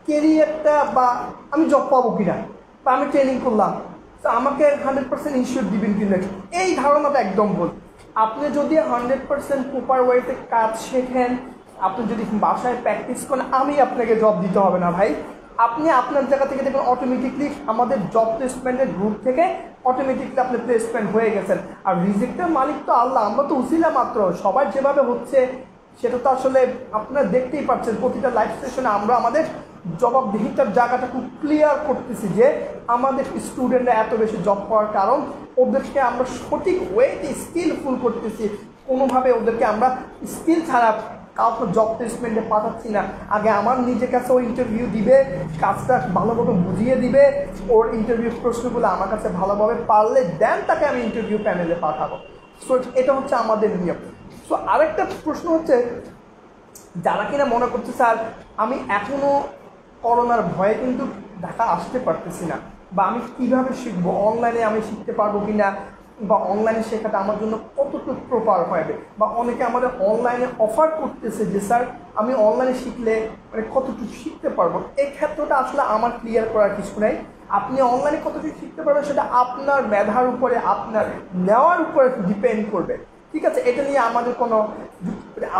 ক্যারিয়ারটা বা আমি জব পাবো কিনা বা আমি ট্রেনিং করলাম তো আমাকে 100% ইনশিওর দিবেন কিনা, এই ধারণাটা একদম ভুল। আপনি যদি 100% প্রপার ওয়েতে কাজ শেখেন, আপনি যদি বাসায় প্র্যাকটিস করেন, আমি আপনাকে জব দিতে হবে না ভাই। আপনি আপনার জায়গা থেকে দেখবেন অটোমেটিকলি আমাদের জব প্লেসমেন্টের গ্রুপ থেকে অটোমেটিকলি আপনি প্লেসমেন্ট হয়ে গেছেন। আর রিজেক্টের মালিক তো আল্লাহ, আমরা তো উসিলা মাত্র। সবার যেভাবে হচ্ছে সেটা তো আসলে আপনারা দেখতেই পাচ্ছেন, প্রতিটা লাইভ সেশনে আমরা আমাদের জবাবদিহিতার জায়গাটা খুব ক্লিয়ার করতেছি যে আমাদের স্টুডেন্টরা এত বেশি জব পাওয়ার কারণ ওদেরকে আমরা সঠিক ওয়েতে স্কিলফুল করতেছি, কোনোভাবে ওদেরকে আমরা স্কিল ছাড়া কাউকে জব প্লেসমেন্টে পাঠাচ্ছি না। আগে আমার নিজের কাছে ও ইন্টারভিউ দিবে, কাজটা ভালোভাবে বুঝিয়ে দিবে, ওর ইন্টারভিউ প্রশ্নগুলো আমার কাছে ভালোভাবে পারলে দেন তাকে আমি ইন্টারভিউ প্যানেলে পাঠাবো। সো এটা হচ্ছে আমাদের নিয়ম। সো আরেকটা প্রশ্ন হচ্ছে, যারা কিনা মনে করছে স্যার আমি এখনও করোনার ভয়ে কিন্তু ঢাকা আসতে পারতেছি না, বা আমি কিভাবে শিখবো, অনলাইনে আমি শিখতে পারবো কিনা, বা অনলাইনে শেখাটা আমার জন্য কতটুকু প্রপার হবে, বা অনেকে আমাদের অনলাইনে অফার করতেছে যে স্যার আমি অনলাইনে শিখলে মানে কতটুকু শিখতে পারবো, এই ক্ষেত্রটা আসলে আমার ক্লিয়ার করার কিছু নেই। আপনি অনলাইনে কতটুকু শিখতে পারবেন সেটা আপনার মেধার উপরে, আপনার নেওয়ার উপরে ডিপেন্ড করবে, ঠিক আছে? এটা নিয়ে আমাদের কোনো,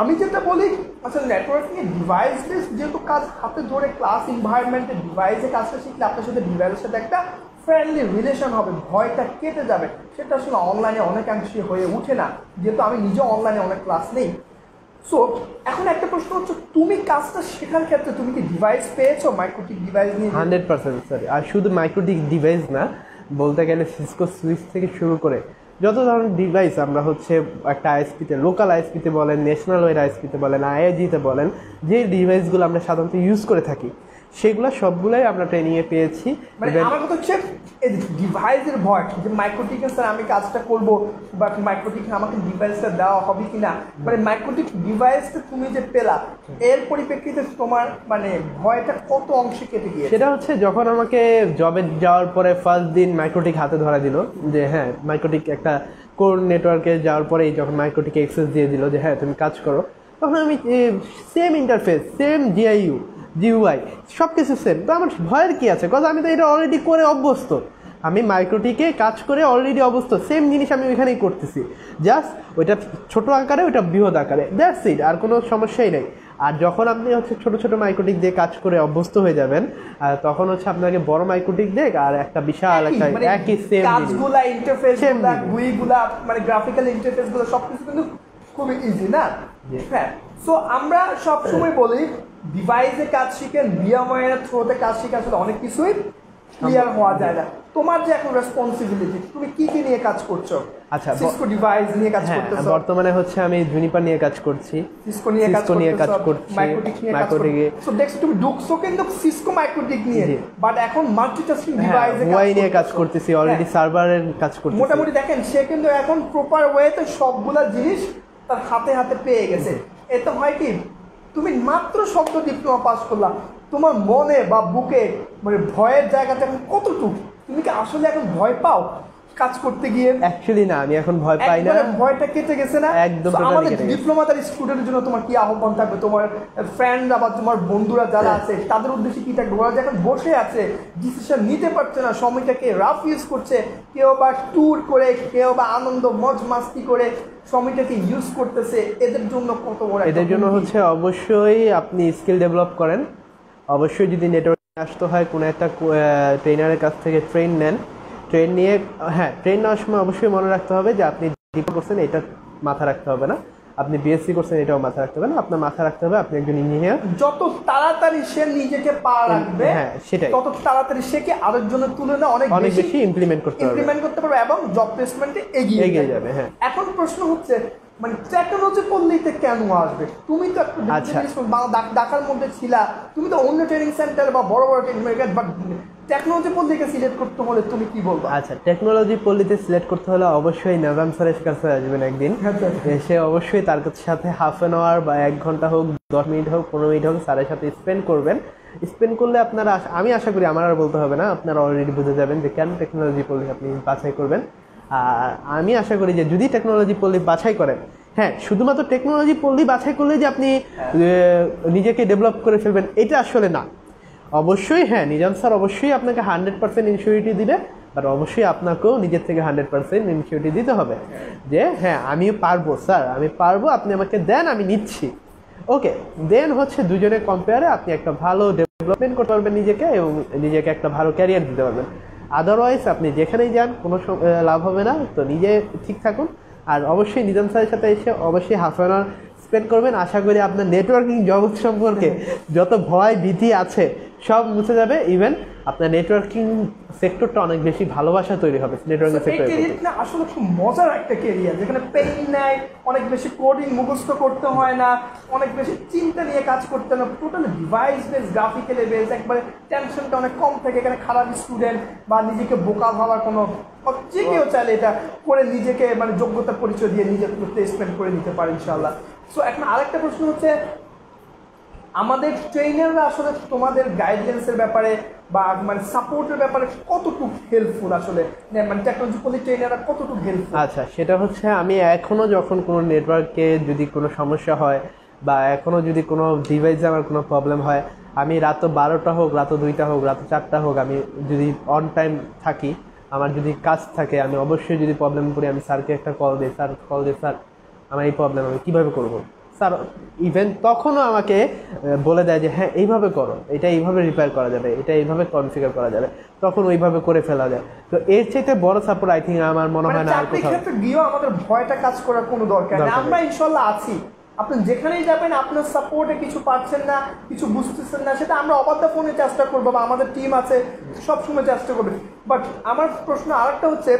আমি যেটা বলি আসলে নেটওয়ার্কিং এর ডিভাইস বেস যেহেতু কাজ, হাতে ধরে ক্লাস এনভায়রনমেন্টে ডিভাইসে কাজটা শিখলে আপনার সাথে ডিভাইসের সাথে একটা ফ্রেন্ডলি রিলেশন হবে, ভয়টা কেটে যাবে। সেটা আসলে অনলাইনে অনেকাংশে হয়ে উঠে না, যেহেতু আমি নিজে অনলাইনে অনেক ক্লাস নেই। সো এখন একটা প্রশ্ন হচ্ছে, তুমি কাজটা শেখার ক্ষেত্রে তুমি কি ডিভাইস পেয়েছো, মাইক্রোটিক ডিভাইস নিয়ে? 100% স্যার। আর শুধু মাইক্রোটিক ডিভাইস না, বলতে গেলে সিসকো সুইচ থেকে শুরু করে যত ধরনের ডিভাইস আমরা হচ্ছে একটা আইএসপিতে, লোকাল আইএসপিতে বলেন, ন্যাশনাল ওয়েড আইএসপিতে বলেন, আইআইজিতে বলেন, যে ডিভাইসগুলো আমরা সাধারণত ইউজ করে থাকি সেগুলো সবগুলোই আমরা ট্রেনিংয়ে পেয়েছি। মানে আমার কথা হচ্ছে এই ডিভাইসের ভয়, যে মাইক্রোটিকে স্যার আমি কাজটা করবো, বা মাইক্রোটিক আমাকে ডিভাইসটা দেওয়া হবে কিনা, মানে মাইক্রোটিক ডিভাইসটা তুমি যে পেলা এর পরিপ্রেক্ষিতে তোমার মানে ভয়টা কত অংশে কেটে গিয়েছে? সেটা হচ্ছে যখন আমাকে জবে যাওয়ার পরে ফার্স্ট দিন মাইক্রোটিক হাতে ধরা দিল, যে হ্যাঁ মাইক্রোটিক একটা কোর নেটওয়ার্কে যাওয়ার পরেই যখন মাইক্রোটিকে অ্যাক্সেস দিয়ে দিল যে হ্যাঁ তুমি কাজ করো, তখন আমি সেম ইন্টারফেস, সেম জিআইইউ জিইউআই সব কিছু সেম, তো আমার ভয়ের কি আছে? কজ আমি তো এটা অলরেডি করে অভ্যস্ত, আমি মাইক্রোটিকে কাজ করে অলরেডি অভ্যস্ত, সেম জিনিস আমি ওইখানেই করতেছি, জাস্ট ওইটা ছোট আকারে ওইটা বৃহৎ আকারে, দ্যাটস ইট, আর কোনো সমস্যাই নেই। আর যখন আপনি হচ্ছে ছোট ছোট মাইক্রোটিক দিয়ে কাজ করে অভ্যস্ত হয়ে যাবেন, তখন হচ্ছে আপনাকে বড় মাইক্রোটিক দেখ আর একটা বিশাল একটা একই সেম কাজগুলা, ইন্টারফেসগুলা, গুইগুলা, মানে গ্রাফিক্যাল ইন্টারফেসগুলো সবকিছু কিন্তু খুবই ইজি না? হ্যাঁ। সো আমরা সবসময় বলি ডিভাইসে কাজ শিখেন, ভিএমওয়্যার থ্রুতে কাজ শিখে আসলে অনেক কিছুই ক্লিয়ার হওয়া যায় না। তোমার যে এখন রেসপন্সিবিলিটি, তুমি কি কি নিয়ে কাজ করছো? আচ্ছা, সিসকো ডিভাইস নিয়ে কাজ করতেছো? বর্তমানে হচ্ছে আমি জুনিপার নিয়ে কাজ করছি, সিসকো নিয়ে কাজ করছি, মাইক্রোটিক নিয়ে কাজ করছি। সো দেখছো তুমি ঢুকছো কিন্তু সিসকো মাইক্রোটিক নিয়ে, বাট এখন মাল্টিটাস্কিং ডিভাইসে ওয়াই নিয়ে কাজ করতেছি, অলরেডি সার্ভারের কাজ করতেছি। মোটামুটি দেখেন সে কিন্তু এখন প্রপার ওয়েতে সবগুলা জিনিস তার হাতে হাতে পেয়ে গেছে। এতে হয় কি, তুমি মাত্র শব্দ ডিপ্লোমা পাস করলাম, তোমার মনে বা বুকে মানে ভয়ের জায়গাটা এখন কতটুকু? তুমি কি আসলে এখন ভয় পাও কাজ করতে গিয়ে? অ্যাকচুয়ালি না, আমি এখন ভয় পাই না, ভয়টা কেটে গেছে না একদম। আমাদের ডিপ্লোমাতার স্টুডেন্টের জন্য তোমার কি আহ্বান থাকবে? তোমার ফ্রেন্ডরা বা তোমার বন্ধুরা যারা আছে তাদের উদ্দেশ্যে কি থাকবে? ওরা যখন বসে আছে, ডিসিশন নিতে পারছে না, সময়টাকে রাফ ইউজ করছে, কেউ বা ট্যুর করে, কেউ বা আনন্দ মজ মাস্তি করে সময়টাকে ইউজ করতেছে, এদের জন্য কত বড়? এদের জন্য হচ্ছে অবশ্যই আপনি স্কিল ডেভেলপ করেন, অবশ্যই যদি নেটওয়ার্কে আসতে হয় কোনো একটা ট্রেনারের কাছ থেকে ট্রেন নেন, ট্রেন নিয়ে, হ্যাঁ ট্রেন নেওয়ার সময় অবশ্যই মনে রাখতে হবে যে আপনি ডিপ্লোমা করছেন এটা মাথা রাখতে হবে না, আপনি বিএসসি করছেন এটাও মাথা রাখতে হবে না, আপনার মাথা রাখতে হবে আপনি একজন ইঞ্জিনিয়ার। যত তাড়াতাড়ি সে নিজেকে পা রাখবে, হ্যাঁ সেটাই, তত তাড়াতাড়ি সে কি আরেকজনের তুলনায় অনেক বেশি ইমপ্লিমেন্ট করতে পারবে এবং জব প্লেসমেন্টে এগিয়ে যাবে। হ্যাঁ, এখন প্রশ্ন হচ্ছে মানে টেকনোলজি পল্লীতে কেন আসবে? তুমি তো ঢাকার মধ্যে ছিলা, তুমি তো অন্য ট্রেনিং সেন্টার বা বড় বড় ট্রেনিং, বাট টেকনোলজি পল্লীকে সিলেক্ট করতে হলে তুমি কি বলবো? আচ্ছা, টেকনোলজি পল্লীতে সিলেক্ট করতে হলে অবশ্যই নাজাম স্যারের কাছে আসবেন একদিন, এসে অবশ্যই তার সাথে হাফ অ্যান আওয়ার বা 1 ঘন্টা হোক, 10 মিনিট হোক, 15 মিনিট হোক স্যারের সাথে স্পেন্ড করবেন। স্পেন্ড করলে আপনারা, আমি আশা করি আমার আর বলতে হবে না, আপনারা অলরেডি বুঝে যাবেন যে কেন টেকনোলজি পল্লী আপনি বাছাই করবেন। আর আমি আশা করি যে যদি টেকনোলজি পল্লী বাছাই করেন, হ্যাঁ শুধুমাত্র টেকনোলজি পল্লী বাছাই করলে যে আপনি নিজেকে ডেভেলপ করে ফেলবেন এটা আসলে না। অবশ্যই হ্যাঁ নিজাম স্যার অবশ্যই আপনাকে 100% ইনসিউরিটি দিবে, বাট অবশ্যই আপনাকেও নিজের থেকে 100% ইনসিউরিটি দিতে হবে যে হ্যাঁ আমি পারবো স্যার, আমি পারবো, আপনি আমাকে দেন, আমি নিচ্ছি। ওকে, দেন হচ্ছে দুজনে কম্পেয়ারে আপনি একটা ভালো ডেভেলপমেন্ট করতে পারবেন নিজেকে এবং নিজেকে একটা ভালো ক্যারিয়ার দিতে পারবেন। আদারওয়াইজ আপনি যেখানেই যান কোনো লাভ হবে না, তো নিজে ঠিক থাকুন। আর অবশ্যই নিজাম স্যারের সাথে এসে অবশ্যই হাফ অ্যান আওয়ার স্পেন্ড করবেন। আশা করি আপনার নেটওয়ার্কিং জগৎ সম্পর্কে যত ভয় ভীতি আছে সব মুছে যাবে, ইভেন আপনার নেটওয়ার্কিং সেক্টরটা অনেক বেশি ভালোবাসা তৈরি হবে। নেটওয়ার্কিং সেক্টর আসলে খুব মজার একটা ক্যারিয়ার, যেখানে পেইন নাই, অনেক বেশি কোডিং মুখস্থ করতে হয় না, অনেক বেশি চিন্তা নিয়ে কাজ করতে হয় না, totally device base, graphically base, একবারে টেনশনটা অনেক কম থাকে। এখানে খারাপ স্টুডেন্ট বা নিজেকে বোকা ভাবার কোনো, যে কেউ চাইলে এটা করে নিজেকে মানে যোগ্যতার পরিচয় দিয়ে নিজের প্লেসমেন্ট করে নিতে পারে ইনশাআল্লাহ। সো এখন আরেকটা প্রশ্ন হচ্ছে, আমাদের ট্রেনাররা আসলে তোমাদের গাইডলাইন্সের ব্যাপারে বা মানে সাপোর্টের ব্যাপারে কতটুকু হেল্পফুল আসলে, মানে টেকনোলজি ট্রেনাররা কতটুকু হেল্পফুল? আচ্ছা, সেটা হচ্ছে আমি এখনও যখন কোনো নেটওয়ার্কে যদি কোনো সমস্যা হয় বা এখনও যদি কোনো ডিভাইসে আমার কোনো প্রবলেম হয়, আমি রাত 12টা হোক, রাত 2টা হোক, রাত 4টা হোক, আমি যদি অন টাইম থাকি, আমার যদি কাজ থাকে, আমি অবশ্যই যদি প্রবলেম পড়ি আমি স্যারকে একটা কল দিই, স্যার আমার এই প্রবলেম, আমি কীভাবে করবো। স্যার ইভেন তখনও আমাকে বলে দেয় যে হ্যাঁ এইভাবে করো, এটা এইভাবে রিপেয়ার করা যাবে, এটা এইভাবে কনফিগার করা যাবে, তখন ওইভাবে করে ফেলা যায়। তো এর চাইতে বড় সাপোর্ট আই থিঙ্ক আমার মনে হয় না আর চাকরির কোথাও। ক্ষেত্রে গিয়েও আমাদের ভয়টা কাজ করার কোনো দরকার নেই, আমরা ইনশাল্লাহ আছি। আপনি যেখানেই যাবেন আপনার সাপোর্টে কিছু পাচ্ছেন না, কিছু বুঝতেছেন না, সেটা আমরা অবাধ ফোনে চেষ্টা করবো বা আমাদের টিম আছে সবসময় চেষ্টা করবে। বাট আমার প্রশ্ন আরেকটা হচ্ছে,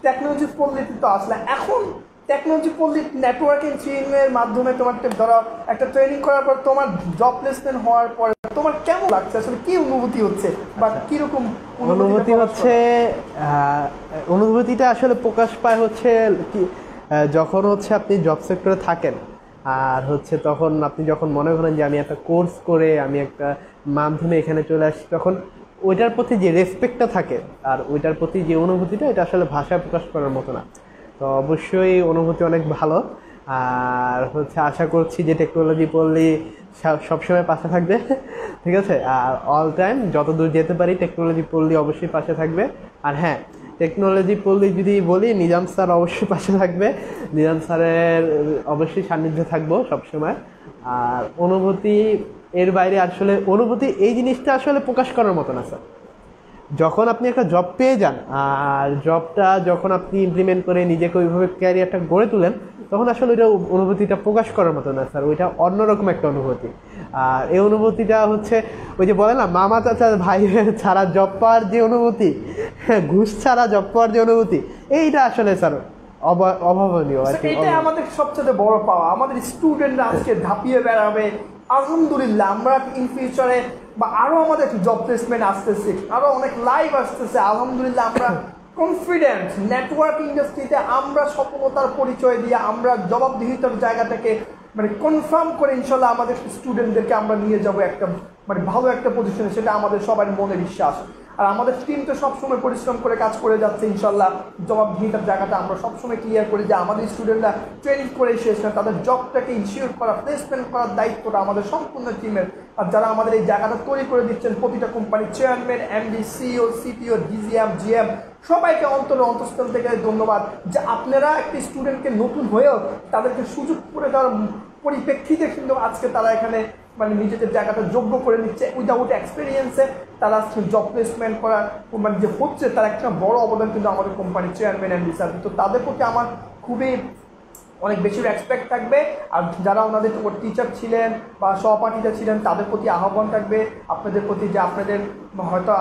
টেকনোলজি পল্লীতে তো আসলে এখন টেকনোলজি পল্লী নেটওয়ার্কিং ট্রেনিংয়ের মাধ্যমে তোমার ধরো একটা ট্রেনিং করার পর তোমার জব প্লেসমেন্ট হওয়ার পরে তোমার কেমন লাগছে, আসলে কি অনুভূতি হচ্ছে বা কিরকম অনুভূতি হচ্ছে? অনুভূতিটা আসলে প্রকাশ পায় হচ্ছে কি, যখন হচ্ছে আপনি জব সেক্টরে থাকেন আর হচ্ছে তখন আপনি যখন মনে করেন যে আমি একটা কোর্স করে আমি একটা মাধ্যমে এখানে চলে আসছি, তখন ওইটার প্রতি যে রেসপেক্টটা থাকে আর ওইটার প্রতি যে অনুভূতিটা, এটা আসলে ভাষায় প্রকাশ করার মতো না। তো অবশ্যই অনুভূতি অনেক ভালো। আর হচ্ছে আশা করছি যে টেকনোলজি পল্লী সবসময় পাশে থাকবে, ঠিক আছে। আর অল টাইম যত দূর যেতে পারি টেকনোলজি পল্লী অবশ্যই পাশে থাকবে। আর হ্যাঁ, টেকনোলজি পল্লী যদি বলি, নিজাম স্যার অবশ্যই পাশে থাকবে, নিজাম স্যারের অবশ্যই সান্নিধ্যে থাকবো সবসময়। আর অনুভূতি এর বাইরে আসলে অনুভূতি এই জিনিসটা আসলে প্রকাশ করার মতো না স্যার। যখন আপনি একটা জব পেয়ে যান আর জবটা যখন আপনি ইমপ্লিমেন্ট করে নিজেকে ওইভাবে ক্যারিয়ারটা গড়ে তোলেন, তখন আসলে ওইটা অনুভূতিটা প্রকাশ করার মতো না স্যার, ওইটা অন্যরকম একটা অনুভূতি। আর এই অনুভূতিটা হচ্ছে ওই যে বলে না, মামা চাচা ভাই ছাড়া জব পাওয়ার যে অনুভূতি, ঘুষ ছাড়া জব পাওয়ার যে অনুভূতি, এইটা আসলে স্যার অভাবনীয়। এটাই আমাদের সবচেয়ে বড় পাওয়া। আমাদের স্টুডেন্টরা আজকে ধাপিয়ে বেড়াবে, আলহামদুলিল্লাহ। আমরা ইন ফিউচারে বা আরো আমাদের জব প্লেসমেন্ট আসতেছে, আরো অনেক লাইভ আসতেছে, আলহামদুলিল্লাহ। আমরা কনফিডেন্ট নেটওয়ার্ক ইন্ডাস্ট্রিতে আমরা সফলতার পরিচয় দিয়ে আমরা জবাবদিহিতার জায়গা থেকে মানে কনফার্ম করে ইনশাল্লাহ আমাদের স্টুডেন্টদেরকে আমরা নিয়ে যাব একটা মানে ভালো একটা পজিশনে, সেটা আমাদের সবার মনে বিশ্বাস। আর আমাদের টিম তো সবসময় পরিশ্রম করে কাজ করে যাচ্ছে ইনশাল্লাহ। জবাবদিহিতার জায়গাটা আমরা সবসময় ক্লিয়ার করি যে আমাদের স্টুডেন্টরা ট্রেনিং করে শেষ না, তাদের জবটাকে ইনশিওর করা, প্লেসমেন্ট করার দায়িত্বটা আমাদের সম্পূর্ণ টিমের। আর যারা আমাদের এই জায়গাটা তৈরি করে দিচ্ছেন, প্রতিটা কোম্পানির chairman, MD, CEO, CTO, DGM, GM, সবাইকে অন্তঃস্থল থেকে ধন্যবাদ যে আপনারা একটি স্টুডেন্টকে নতুন হয়েও তাদেরকে সুযোগ করে দেওয়ার পরিপ্রেক্ষিতে কিন্তু আজকে তারা এখানে মানে নিজেদের জায়গাটা যোগ্য করে নিচ্ছে। উইদাউট এক্সপিরিয়েন্সে তারা জব প্লেসমেন্ট করা মানে যে হচ্ছে, তার একটা বড় অবদান কিন্তু আমাদের কোম্পানির চেয়ারম্যান এমডি স্যার। তো তাদের প্রতি আমার খুবই অনেক বেশি রেসপেক্ট থাকবে। আর যারা ওনাদের টিচার ছিলেন বা সহপাঠীরা ছিলেন, তাদের প্রতি আহ্বান থাকবে আপনাদের প্রতি যে আপনাদের হয়তো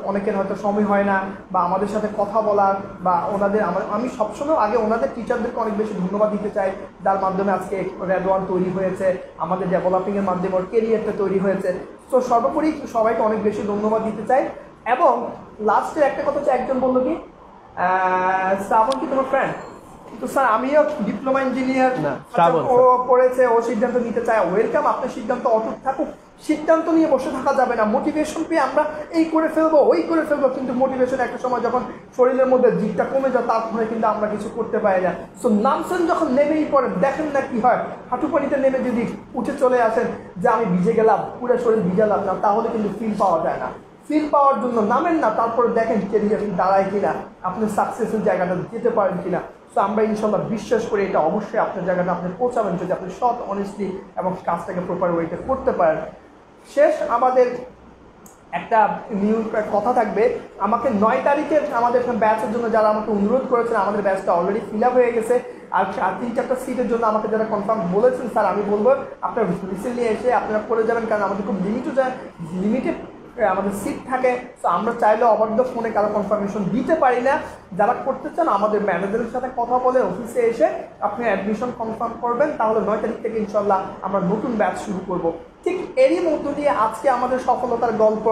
অনেকের হয়তো সময় হয় না বা আমাদের সাথে কথা বলার বা ওনাদের আমি সবসময় আগে ওনাদের টিচারদেরকে অনেক বেশি ধন্যবাদ দিতে চাই, যার মাধ্যমে আজকে রেডওয়ান তৈরি হয়েছে, আমাদের ডেভেলপিংয়ের মাধ্যমে ওর কেরিয়ারটা তৈরি হয়েছে। তো সর্বোপরি সবাইকে অনেক বেশি ধন্যবাদ দিতে চাই। এবং লাস্টে একটা কথা হচ্ছে, একজন বললো কি শ্রাবণ কি তোমার ফ্রেন্ড? তো স্যার আমিও ডিপ্লোমা ইঞ্জিনিয়ার, ও করেছে, ও সিদ্ধান্ত নিতে চায়, ওয়েলকাম। আপনার সিদ্ধান্ত অটুট থাকুক, সিদ্ধান্ত নিয়ে বসে থাকা যাবে না। মোটিভেশন পেয়ে আমরা এই করে ফেলবো ওই করে ফেলবো, কিন্তু মোটিভেশন একটা সময় যখন শরীরের মধ্যে জিটটা কমে যায়, তারপরে কিন্তু আমরা কিছু করতে পারি না। সো নামছেন যখন নেমেই পড়েন, দেখেন না কি হয়। হাঁটু পানিতে নেমে যদি উঠে চলে আসেন যে আমি ভিজে গেলাম, পুরো শরীর ভিজালাম না, তাহলে কিন্তু ফিল পাওয়া যায় না। ফিল পাওয়ার জন্য নামেন না, তারপরে দেখেন কেরিয়ার দাঁড়ায় কিনা, আপনি সাকসেসের জায়গাটা যেতে পারেন কিনা। সো আমরা ইনশাল্লাহ বিশ্বাস করি এটা অবশ্যই আপনার জায়গাটা আপনি পৌঁছাবেন, যদি আপনি সৎ, অনেস্টলি এবং কাজটাকে প্রপার ওয়েতে করতে পারেন। শেষ আমাদের একটা কথা থাকবে, আমাকে 9 তারিখে আমাদের ব্যাচের জন্য যারা আমাকে অনুরোধ করেছেন, আমাদের ব্যাচটা অলরেডি ফিল আপ হয়ে গেছে। আর 3-4টা সিটের জন্য আমাকে যারা কনফার্ম বলেছেন, স্যার আমি বলবো আপনারা রিসেন্টলি এসে আপনারা করে যাবেন, কারণ আমাদের খুব লিমিটেড আমাদের সিট থাকে। তো আমরা চাইলেও অবাধ্য ফোনে কারো কনফার্মেশন দিতে পারি না। যারা করতে চান আমাদের ম্যানেজারের সাথে কথা বলে অফিসে এসে আপনি অ্যাডমিশন কনফার্ম করবেন, তাহলে 9 তারিখ থেকে ইনশাল্লাহ আমরা নতুন ব্যাচ শুরু করব। ঠিক এরই মধ্য দিয়ে আজকে আমাদের সফলতার গল্প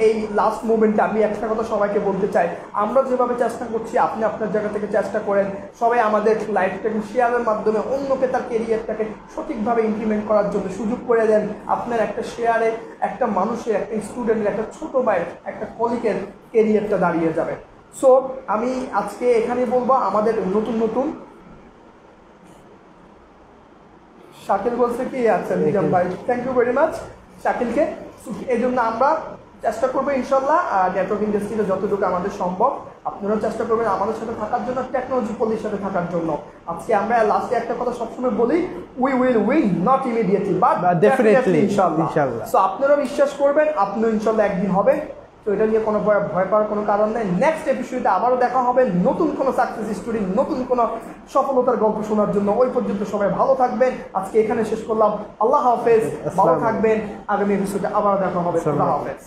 এই লাস্ট মোমেন্টে আমি একটা কথা সবাইকে বলতে চাই, আমরা যেভাবে চেষ্টা করছি আপনি আপনার জায়গা থেকে চেষ্টা করেন, সবাই আমাদের লাইফটাকে শেয়ারের মাধ্যমে অন্যকে তার কেরিয়ারটাকে সঠিকভাবে ইমপ্লিমেন্ট করার জন্য সুযোগ করে দেন। আপনার একটা শেয়ারে একটা মানুষের, একটা স্টুডেন্টের, একটা ছোটো ভাইয়ের, একটা কলিগের কেরিয়ারটা দাঁড়িয়ে যাবে। সো আমি আজকে এখানে বলবো আমাদের নতুন শাকিল বলছে কি আচ্ছা নিজাম ভাই, থ্যাংক ইউ ভেরি মাচ শাকিলকে। এই জন্য আমরা চেষ্টা করবো ইনশাল্লাহ নেটওয়ার্ক ইন্ডাস্ট্রিতে যতটুকু আমাদের সম্ভব, আপনারাও চেষ্টা করবেন আমাদের সাথে থাকার জন্য, টেকনোলজি পলির সাথে থাকার জন্য। আজকে আমরা লাস্টে একটা কথা সবসময় বলি, we will win not immediately but definitely ইনশাল্লাহ। সো আপনারাও বিশ্বাস করবেন, আপনিও ইনশাল্লাহ একদিন হবেন। তো এটা নিয়ে কোনো ভয় পাওয়ার কোনো কারণ নেই। নেক্সট এপিসোডে আবারও দেখা হবে নতুন কোনো সাকসেস স্টোরি, নতুন কোনো সফলতার গল্প শোনার জন্য। ওই পর্যন্ত সবাই ভালো থাকবেন। আজকে এখানে শেষ করলাম। আল্লাহ হাফেজ, ভালো থাকবেন। আগামী এপিসোডে আবারও দেখা হবে। আল্লাহ হাফেজ।